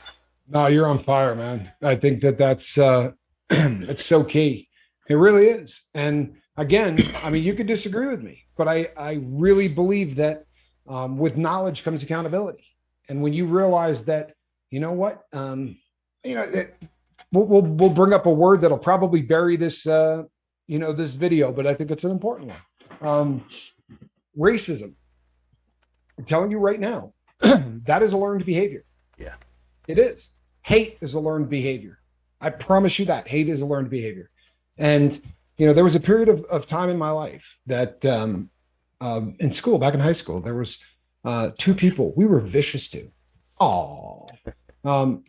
No, you're on fire, man. I think that's it's so key. It really is. And again, I mean, you could disagree with me, but I really believe that with knowledge comes accountability. And when you realize that, you know what, we'll bring up a word that'll probably bury this, this video, but I think it's an important one. Racism. I'm telling you right now, that is a learned behavior. Yeah, it is. Hate is a learned behavior. I promise you that hate is a learned behavior. And, there was a period of time in my life that in school, back in high school, there was two people we were vicious to. I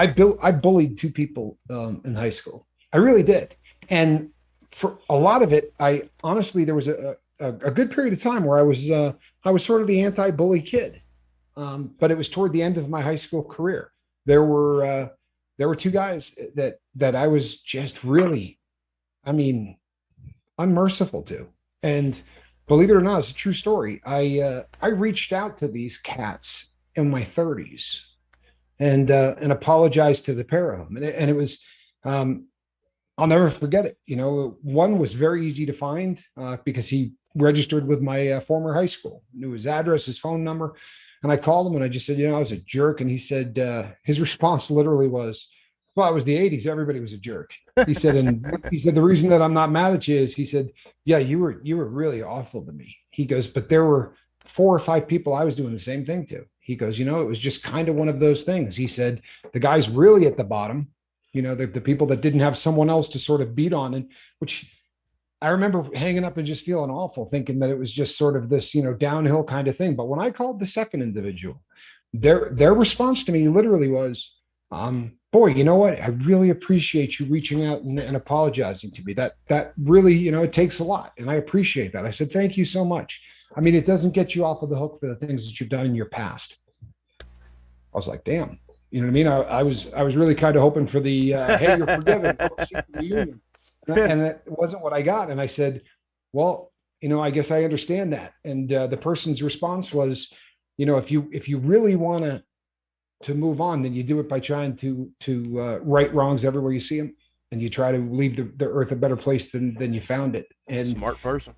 bullied two people in high school. I really did. And for a lot of it, there was a good period of time where I was sort of the anti-bully kid. But it was toward the end of my high school career. There were two guys that I was just really, unmerciful to. And believe it or not, it's a true story. I reached out to these cats in my 30s and apologized to the pair of them. And it was, I'll never forget it. One was very easy to find because he registered with my former high school, knew his address, his phone number. And I called him and I just said, I was a jerk. And he said, his response literally was, well, it was the 80s. Everybody was a jerk. He said, the reason that I'm not mad at you is, he said, yeah, you were really awful to me. He goes, but there were 4 or 5 people I was doing the same thing to. He goes, it was just kind of one of those things. He said, the guys really at the bottom, the people that didn't have someone else to sort of beat on, and which I remember hanging up and just feeling awful, thinking that it was just sort of this, downhill kind of thing. But when I called the second individual, their response to me literally was, boy, you know what? I really appreciate you reaching out and apologizing to me. That really, it takes a lot. And I appreciate that. I said, thank you so much. It doesn't get you off of the hook for the things that you've done in your past. I was like, damn, you know what I mean? I was really kind of hoping for the, hey, you're forgiven. Reunion. And that wasn't what I got. And I said, well, I guess I understand that. And the person's response was, if you really want to move on, then you do it by trying to right wrongs everywhere you see them, and you try to leave the earth a better place than you found it. And smart person.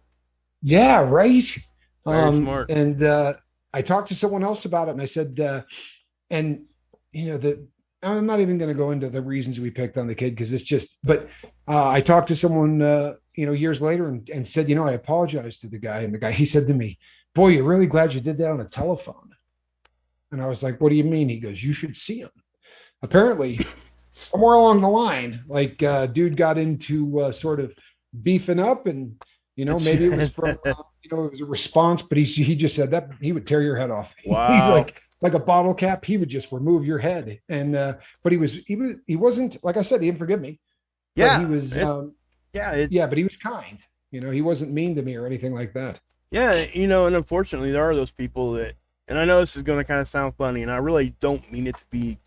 Yeah, right. Very smart. And I talked to someone else about it, and I said, I'm not even going to go into the reasons we picked on the kid because it's just. But I talked to someone, years later, and said, I apologized to the guy, and the guy, he said to me, "Boy, you're really glad you did that on a telephone." And I was like, what do you mean? He goes, you should see him. Apparently, somewhere along the line, dude got into sort of beefing up, and maybe it was from it was a response, but he just said that he would tear your head off. Wow. He's like a bottle cap. He would just remove your head. And but he wasn't, like I said, he didn't forgive me. Yeah. But he was but he was kind. He wasn't mean to me or anything like that. Yeah, and unfortunately there are those people that, and I know this is going to kind of sound funny, and I really don't mean it to be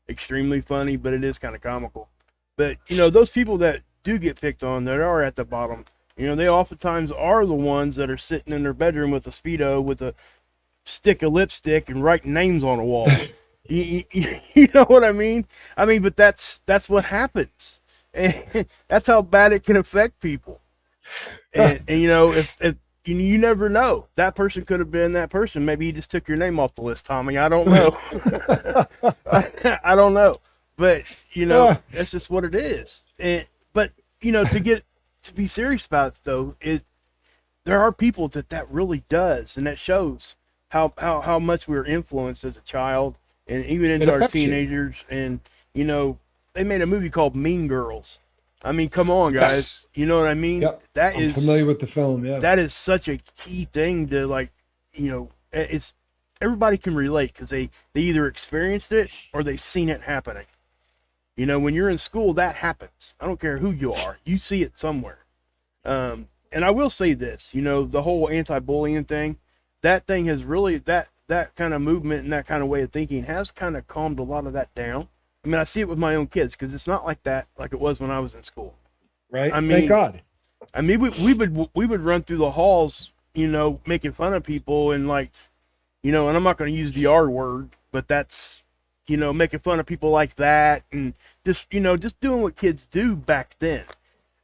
extremely funny, but it is kind of comical. But those people that do get picked on, that are at the bottom, they oftentimes are the ones that are sitting in their bedroom with a Speedo with a stick of lipstick and writing names on a wall. you know what I mean? But that's what happens, and that's how bad it can affect people. And if you never know, that person could have been that person. Maybe he just took your name off the list, Tommy. I don't know. I don't know, but that's just what it is. But to be serious about it though, there are people that really does, and that shows how much we were influenced as a child, and even into our teenagers. And they made a movie called Mean Girls. Come on, guys. Yes. You know what I mean? Yep. I'm familiar with the film. Yeah, that is such a key thing to it's everybody can relate, because they either experienced it or they've seen it happening. When you're in school, that happens. I don't care who you are, you see it somewhere. And I will say this, the whole anti-bullying thing, that thing has really, that kind of movement and that kind of way of thinking has kind of calmed a lot of that down. I see it with my own kids, because it's not like that like it was when I was in school. Right. Thank God. We would run through the halls, making fun of people, and and I'm not going to use the R word, but that's, making fun of people like that, and just doing what kids do back then.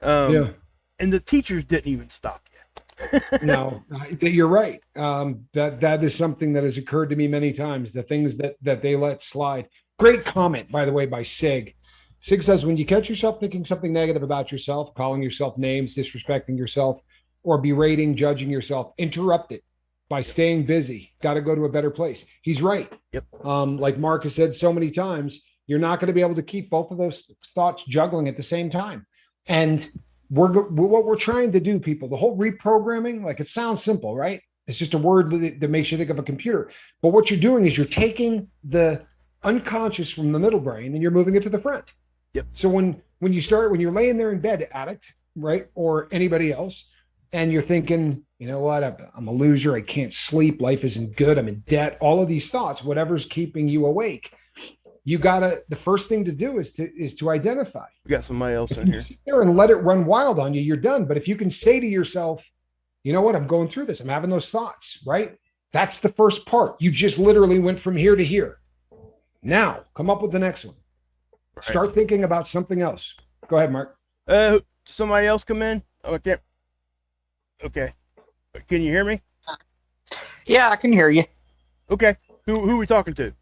And the teachers didn't even stop you. No, you're right. That is something that has occurred to me many times. The things that they let slide. Great comment, by the way, by Sig. Sig says, when you catch yourself thinking something negative about yourself, calling yourself names, disrespecting yourself, or berating, judging yourself, interrupt it by staying busy. Got to go to a better place. He's right. Yep. Like Mark has said so many times, you're not going to be able to keep both of those thoughts juggling at the same time. And what we're trying to do, people, the whole reprogramming, it sounds simple, right? It's just a word that makes you think of a computer. But what you're doing is you're taking the unconscious from the middle brain and you're moving it to the front. Yep. So when you're laying there in bed, addict, right, or anybody else, and you're thinking, you know what, I'm a loser, I can't sleep, life isn't good, I'm in debt, all of these thoughts, whatever's keeping you awake, the first thing to do is to identify. We got somebody else in here. Sit there and let it run wild on you, you're done. But if you can say to yourself, you know what, I'm going through this, I'm having those thoughts, right? That's the first part. You just literally went from here to here. Now, come up with the next one. Right. Start thinking about something else. Go ahead, Mark. Somebody else come in? Okay. Okay. Can you hear me? Yeah, I can hear you. Okay. Who are we talking to?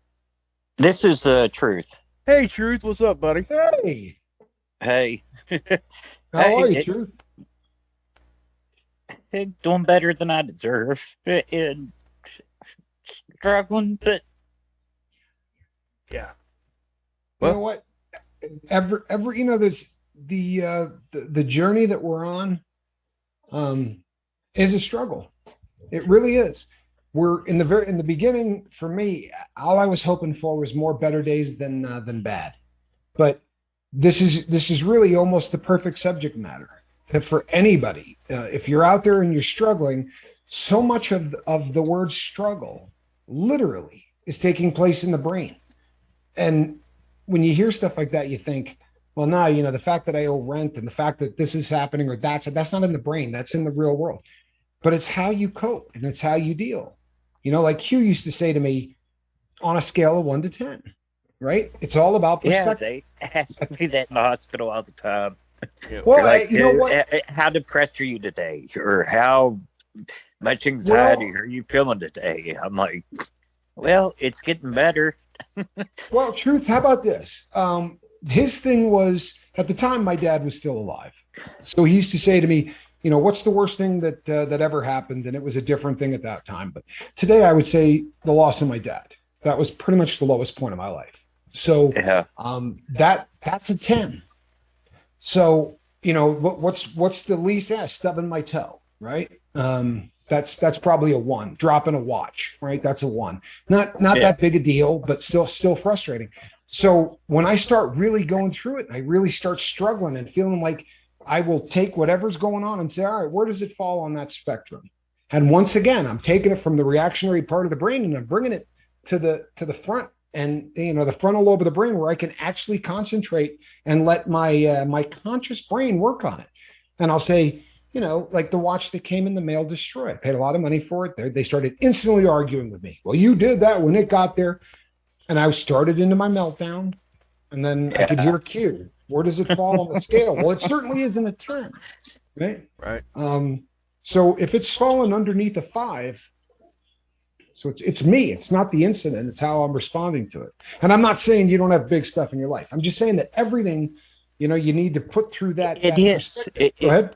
This is Truth. Hey, Truth. What's up, buddy? Hey. Hey. How are you, Truth? Doing better than I deserve. And struggling, but yeah. Well, you know what? There's the journey that we're on is a struggle. It really is. We're in the beginning. For me, all I was hoping for was more better days than bad. But this is really almost the perfect subject matter for anybody. If you're out there and you're struggling, so much of the word struggle literally is taking place in the brain. And when you hear stuff like that, you think, well, now, the fact that I owe rent and the fact that this is happening or that's not in the brain, that's in the real world. But it's how you cope and it's how you deal. Like Hugh used to say to me, on a scale of 1 to 10, right? It's all about perspective. Yeah, they ask me that in the hospital all the time. Well, you know what? How depressed are you today? Or how much anxiety are you feeling today? I'm like, well, it's getting better. Well, Truth, how about this? His thing was, at the time, my dad was still alive. So he used to say to me, what's the worst thing that ever happened? And it was a different thing at that time. But today I would say the loss of my dad. That was pretty much the lowest point of my life. So yeah. That's a 10. So what's the least? Stubbing my toe, right? That's probably a 1. Dropping a watch, right? That's a 1. Not that big a deal, but still frustrating. So when I start really going through it, I really start struggling and feeling like I will take whatever's going on and say, all right, where does it fall on that spectrum? And once again, I'm taking it from the reactionary part of the brain and I'm bringing it to the front, and the frontal lobe of the brain, where I can actually concentrate and let my conscious brain work on it. And I'll say, like the watch that came in the mail destroyed. I paid a lot of money for it. They started instantly arguing with me. Well, you did that when it got there. And I started into my meltdown. And then I could hear Q. Where does it fall on the scale? Well, it certainly isn't a 10. Right? Right. So if it's fallen underneath a 5, so it's me. It's not the incident. It's how I'm responding to it. And I'm not saying you don't have big stuff in your life. I'm just saying that everything, you need to put through that. It is. Go ahead.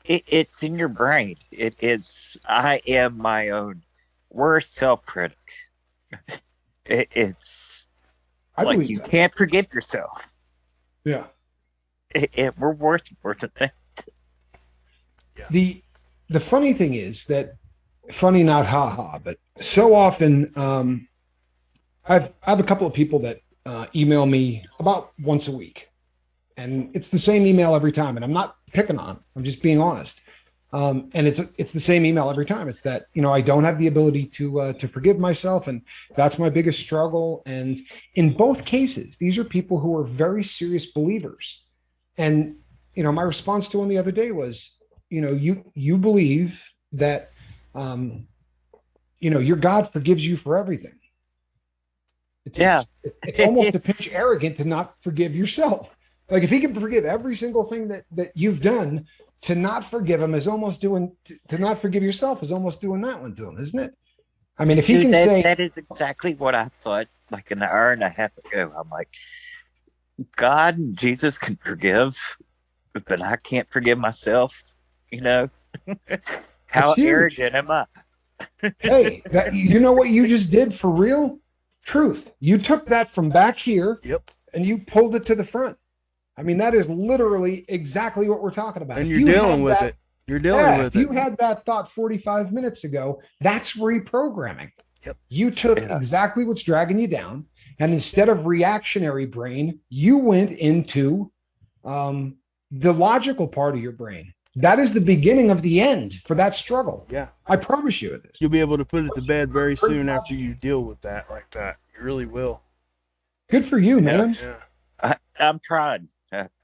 It's in your brain. It is. I am my own worst self-critic. It's like you can't forgive yourself. Yeah. We're worth it. Yeah. The funny thing is that, funny not haha, but so often I have a couple of people that email me about once a week, and it's the same email every time. And I'm not picking on. I'm just being honest. And it's the same email every time. It's that I don't have the ability to forgive myself, and that's my biggest struggle. And in both cases, these are people who are very serious believers. And my response to one the other day was, you believe that your God forgives you for everything. It's almost a pinch arrogant to not forgive yourself. Like, if he can forgive every single thing that you've done, to not forgive him is almost doing, to not forgive yourself is almost doing that one to him, isn't it? I mean, if he can say that is exactly what I thought like an hour and a half ago. I'm like, God and Jesus can forgive, but I can't forgive myself. How arrogant am I? Hey, you know what you just did for real? Truth. You took that from back here, and you pulled it to the front. I mean, that is literally exactly what we're talking about. And you're dealing with it. You're dealing with it. If you had that thought 45 minutes ago, that's reprogramming. Yep. You took exactly what's dragging you down, and instead of reactionary brain, you went into the logical part of your brain. That is the beginning of the end for that struggle. Yeah. I promise you this. You'll be able to put it to bed very soon after you deal with that like that. You really will. Good for you, man. Yeah. I'm trying.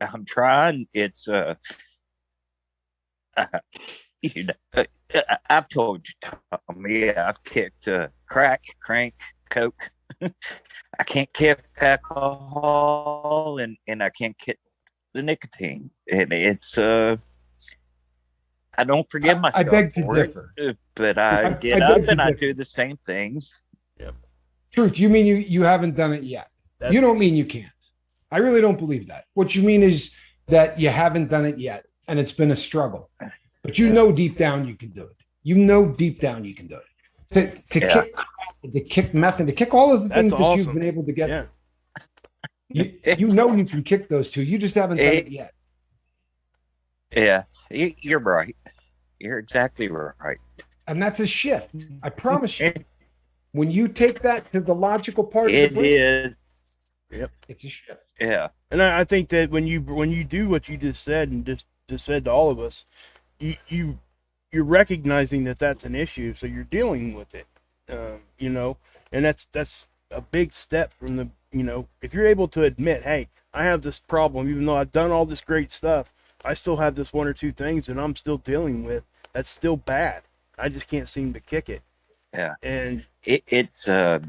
I'm trying. It's I've told you, Tommy, I've kicked crack, crank, coke. I can't kick alcohol, and I can't kick the nicotine. And it's I don't forgive myself. I beg to for differ. It, but I get up and I do the same things. Yep. Truth, you mean you haven't done it yet? You don't mean you can't. I really don't believe that. What you mean is that you haven't done it yet, and it's been a struggle. But deep down you can do it. Deep down you can do it. To kick meth, and to kick all of the things that you've been able to get. Yeah. You can kick those two. You just haven't done it yet. Yeah, you're right. You're exactly right. And that's a shift. I promise you. When you take that to the logical part of it the brain, is. Yep. It's a shift. Yeah. And I think that when you do what you just said and just said to all of us, you're recognizing that that's an issue, so you're dealing with it. And that's a big step from the, if you're able to admit, hey, I have this problem, even though I've done all this great stuff, I still have this one or two things that I'm still dealing with. That's still bad. I just can't seem to kick it. Yeah. And it's last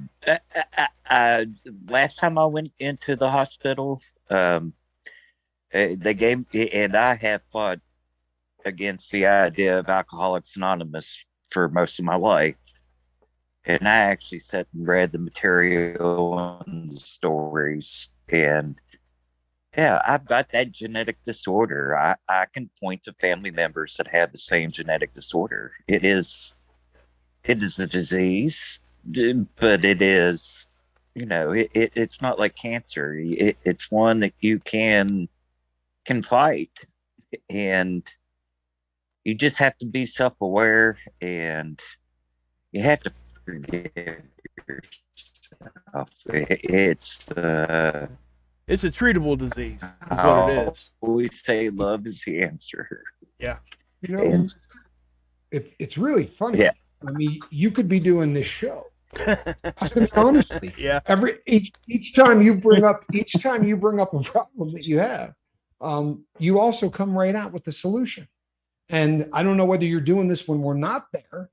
time I went into the hospital, they gave, and I have fought against the idea of Alcoholics Anonymous for most of my life. And I actually sat and read the material and the stories. And yeah, I've got that genetic disorder. I can point to family members that have the same genetic disorder. It is a disease, but it is, it's not like cancer. It's one that you can fight. and you just have to be self-aware, and you have to forgive yourself. It's a treatable disease. That's what it is. We say love is the answer. Yeah. You know, And it's really funny. Yeah. I mean, you could be doing this show. I mean, honestly, Yeah. Each time you bring up a problem that you have, you also come right out with the solution. And I don't know whether you're doing this when we're not there,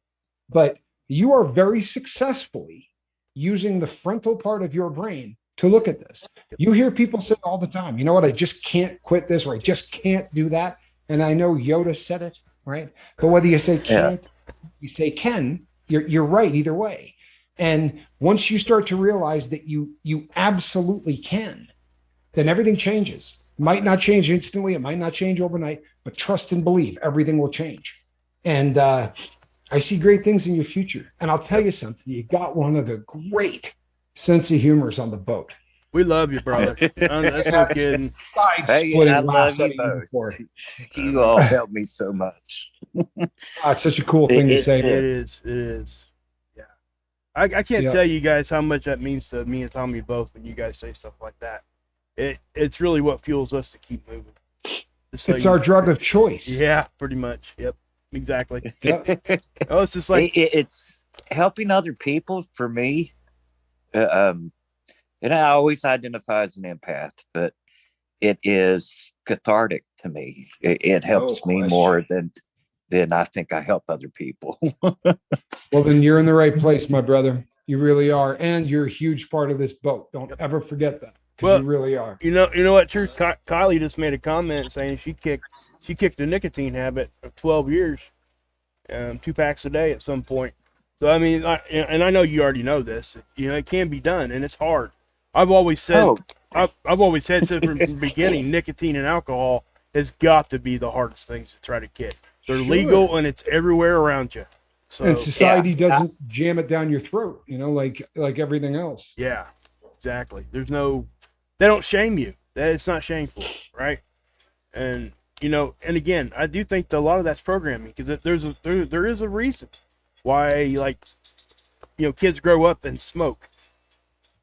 but you are very successfully using the frontal part of your brain to look at this. You hear people say all the time, you know what, I just can't quit this, or I just can't do that. And I know Yoda said it, right? But whether you say can't, you say can, you're right either way. And once you start to realize that you absolutely can, then everything changes. It might not change instantly, it might not change overnight, but trust and believe everything will change. And I see great things in your future. And I'll tell you something, you got one of the great sense of humors on the boat. We love you, brother. That's no kidding. Hey, I love you both. You all help me so much. It's such a cool thing to say. It is. Yeah. I can't tell you guys how much that means to me and Tommy both when you guys say stuff like that. It's really what fuels us to keep moving. It's our drug of choice. Yeah, pretty much. Yep, exactly. Yep. Oh, it's just like it's helping other people for me. And I always identify as an empath, but it is cathartic to me. It helps me more than I think I help other people. Well, then you're in the right place, my brother. You really are, and you're a huge part of this boat. Don't ever forget that. Well, you really are. You know what? Truth, Kylie just made a comment saying she kicked the nicotine habit of 12 years, 2 packs a day at some point. So I mean, and I know you already know this. You know, it can be done, and it's hard. I've always said, I've always said since from the beginning, nicotine and alcohol has got to be the hardest things to try to kick. They're legal and it's everywhere around you. So, and society doesn't jam it down your throat, you know, like everything else. Yeah, exactly. They don't shame you. It's not shameful, right? And you know, and again, I do think that a lot of that's programming, because there is a reason why, like, you know, kids grow up and smoke.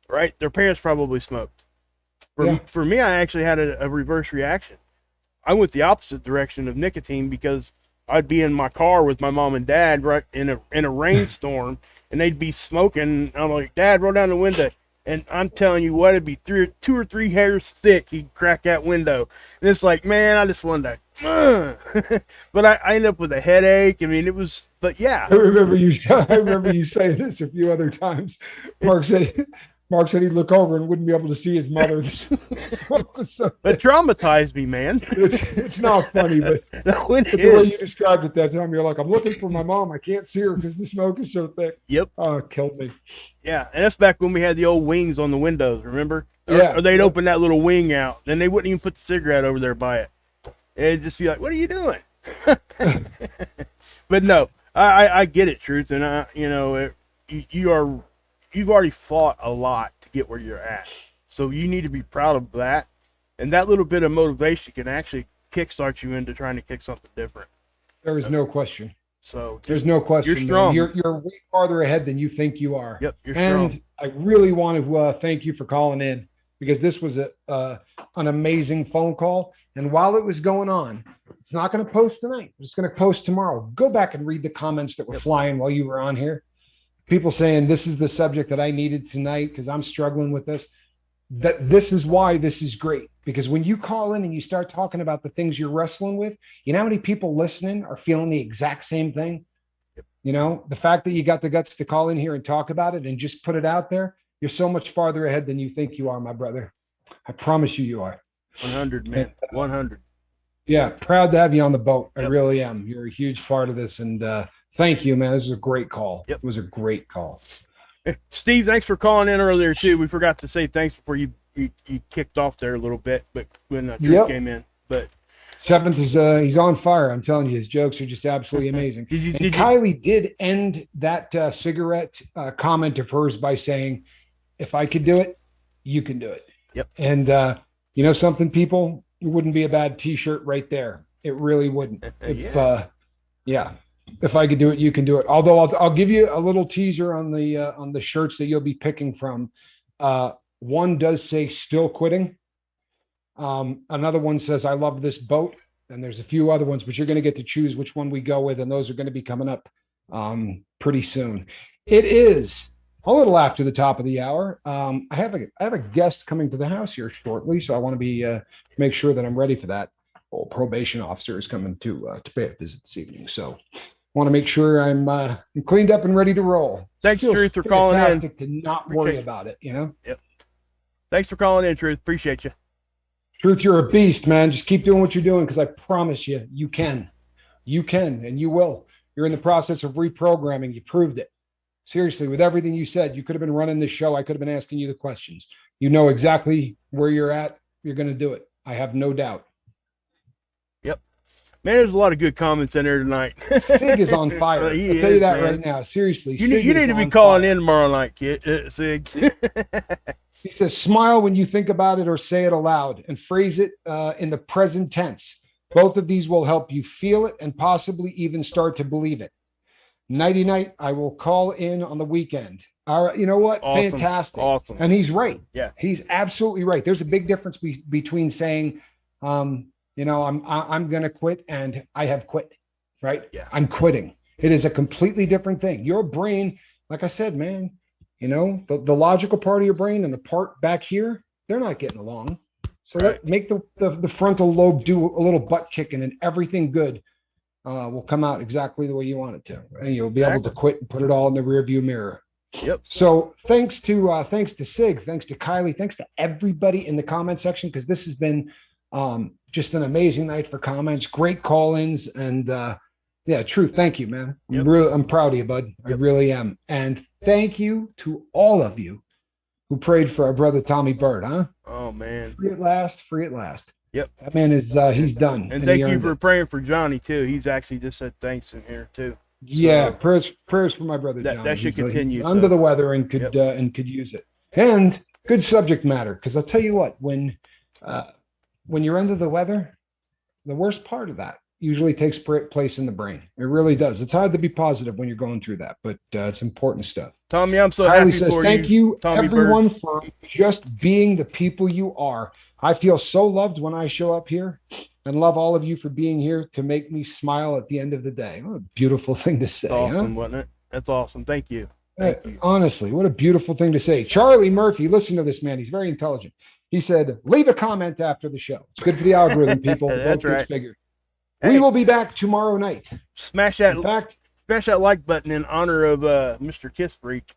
Right? Their parents probably smoked. For me, I actually had a reverse reaction. I went the opposite direction of nicotine, because I'd be in my car with my mom and dad right in a rainstorm, and they'd be smoking. I'm like, Dad, roll down the window. And I'm telling you what, it'd be 2 or 3 hairs thick. He'd crack that window. And it's like, man, I just wanted to, but I ended up with a headache. I mean, it was, but yeah. I remember you saying this a few other times. Mark said he'd look over and wouldn't be able to see his mother. It traumatized me, man. It's not funny, but no, the way you described it that time, you're like, I'm looking for my mom. I can't see her because the smoke is so thick. Yep. Oh, it killed me. Yeah, and that's back when we had the old wings on the windows, remember? Yeah. Or they'd open that little wing out, and they wouldn't even put the cigarette over there by it. And it'd just be like, what are you doing? But no, I get it, Truth, and you've already fought a lot to get where you're at. So you need to be proud of that. And that little bit of motivation can actually kickstart you into trying to kick something different. There is no question. So there's no question. You're strong. You're way farther ahead than you think you are. Yep, you're strong. And I really want to thank you for calling in, because this was an amazing phone call. And while it was going on, it's not going to post tonight. It's going to post tomorrow. Go back and read the comments that were flying while you were on here. People saying this is the subject that I needed tonight because I'm struggling with this. That this is why this is great, because when you call in and you start talking about the things you're wrestling with, you know how many people listening are feeling the exact same thing? You know, the fact that you got the guts to call in here and talk about it and just put it out there, you're so much farther ahead than you think you are, my brother. I promise you are. 100, man. 100. Yeah, proud to have you on the boat. I really am. You're a huge part of this, and thank you, man. This is a great call. It was a great call. Steve, thanks for calling in earlier too. We forgot to say thanks before you kicked off there a little bit, but when Truth came in. But Seventh is he's on fire. I'm telling you, his jokes are just absolutely amazing. Kylie did end that cigarette comment of hers by saying, "If I could do it, you can do it." Yep. And you know something, people, it wouldn't be a bad T-shirt right there. It really wouldn't. Yeah. If I could do it, you can do it. Although I'll give you a little teaser on the shirts that you'll be picking from. One does say still quitting. Another one says I love this boat, and there's a few other ones, but you're going to get to choose which one we go with, and those are going to be coming up pretty soon. It is a little after the top of the hour. I have a guest coming to the house here shortly, so I want to be make sure that I'm ready for that. Old probation officer is coming to pay a visit this evening, so I want to make sure I'm cleaned up and ready to roll. Thanks, Truth, for calling in. To not worry about it, Yep. Thanks for calling in, Truth. Appreciate you. Truth, you're a beast, man. Just keep doing what you're doing, because I promise you, you can, and you will. You're in the process of reprogramming. You proved it. Seriously, with everything you said, you could have been running this show. I could have been asking you the questions. You know exactly where you're at. You're going to do it. I have no doubt. Yep. Man, there's a lot of good comments in there tonight. Sig is on fire. I'll tell you that right now. Seriously. You need to be calling in tomorrow night, kid. Sig. He says, smile when you think about it or say it aloud, and phrase it in the present tense. Both of these will help you feel it and possibly even start to believe it. Nighty night, I will call in on the weekend. All right, you know what? Awesome. Fantastic. Awesome. And he's right. Yeah. He's absolutely right. There's a big difference between saying, I'm going to quit and I have quit, right? Yeah. I'm quitting. It is a completely different thing. Your brain, like I said, man, the logical part of your brain and the part back here, they're not getting along. So make the frontal lobe do a little butt kicking, and everything good will come out exactly the way you want it to. And you'll be able to quit and put it all in the rear view mirror. Yep. So thanks to Sig, thanks to Kylie, thanks to everybody in the comment section, because this has been just an amazing night for comments, great call-ins, and Truth, thank you, man. Yep. I'm proud of you, bud. I really am. And thank you to all of you who prayed for our brother Tommy Bird, huh? Oh man. Free at last, free at last. Yep. That man is he's done. And thank you for praying for Johnny too. He's actually just said thanks in here too. Yeah, prayers for my brother that, Johnny. That should continue. He's under the weather and could use it. And good subject matter, because I'll tell you what, when you're under the weather, the worst part of that usually takes place in the brain. It really does. It's hard to be positive when you're going through that, but it's important stuff. Tommy, I'm so happy for you. Thank you, Tommy everyone, Bird, for just being the people you are. I feel so loved when I show up here, and love all of you for being here to make me smile at the end of the day. What a beautiful thing to say. That's awesome, wasn't it? That's awesome. Thank you. Thank you. Honestly, what a beautiful thing to say. Charlie Murphy, listen to this man. He's very intelligent. He said, leave a comment after the show. It's good for the algorithm, people. That's right. Hey, we will be back tomorrow night. Smash that like button in honor of Mr. Kiss Freak.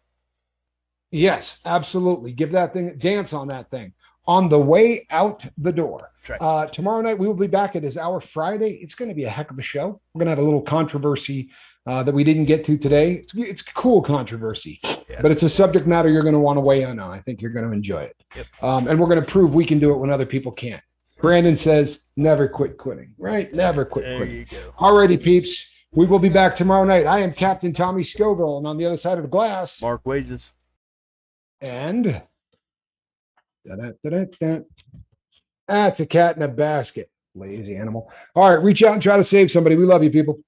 Yes, absolutely. Give that thing, dance on that thing on the way out the door. Right. Tomorrow night, we will be back. It is our Friday. It's going to be a heck of a show. We're going to have a little controversy that we didn't get to today. It's a cool controversy, but it's a subject matter you're going to want to weigh in on. I think you're going to enjoy it. Yep. And we're going to prove we can do it when other people can't. Brandon says, never quit quitting, right? Never quit quitting. There you go. Alrighty, peeps. We will be back tomorrow night. I am Captain Tommy Scoville, and on the other side of the glass, Mark Wages. And that's a cat in a basket. Lazy animal. All right, reach out and try to save somebody. We love you, people.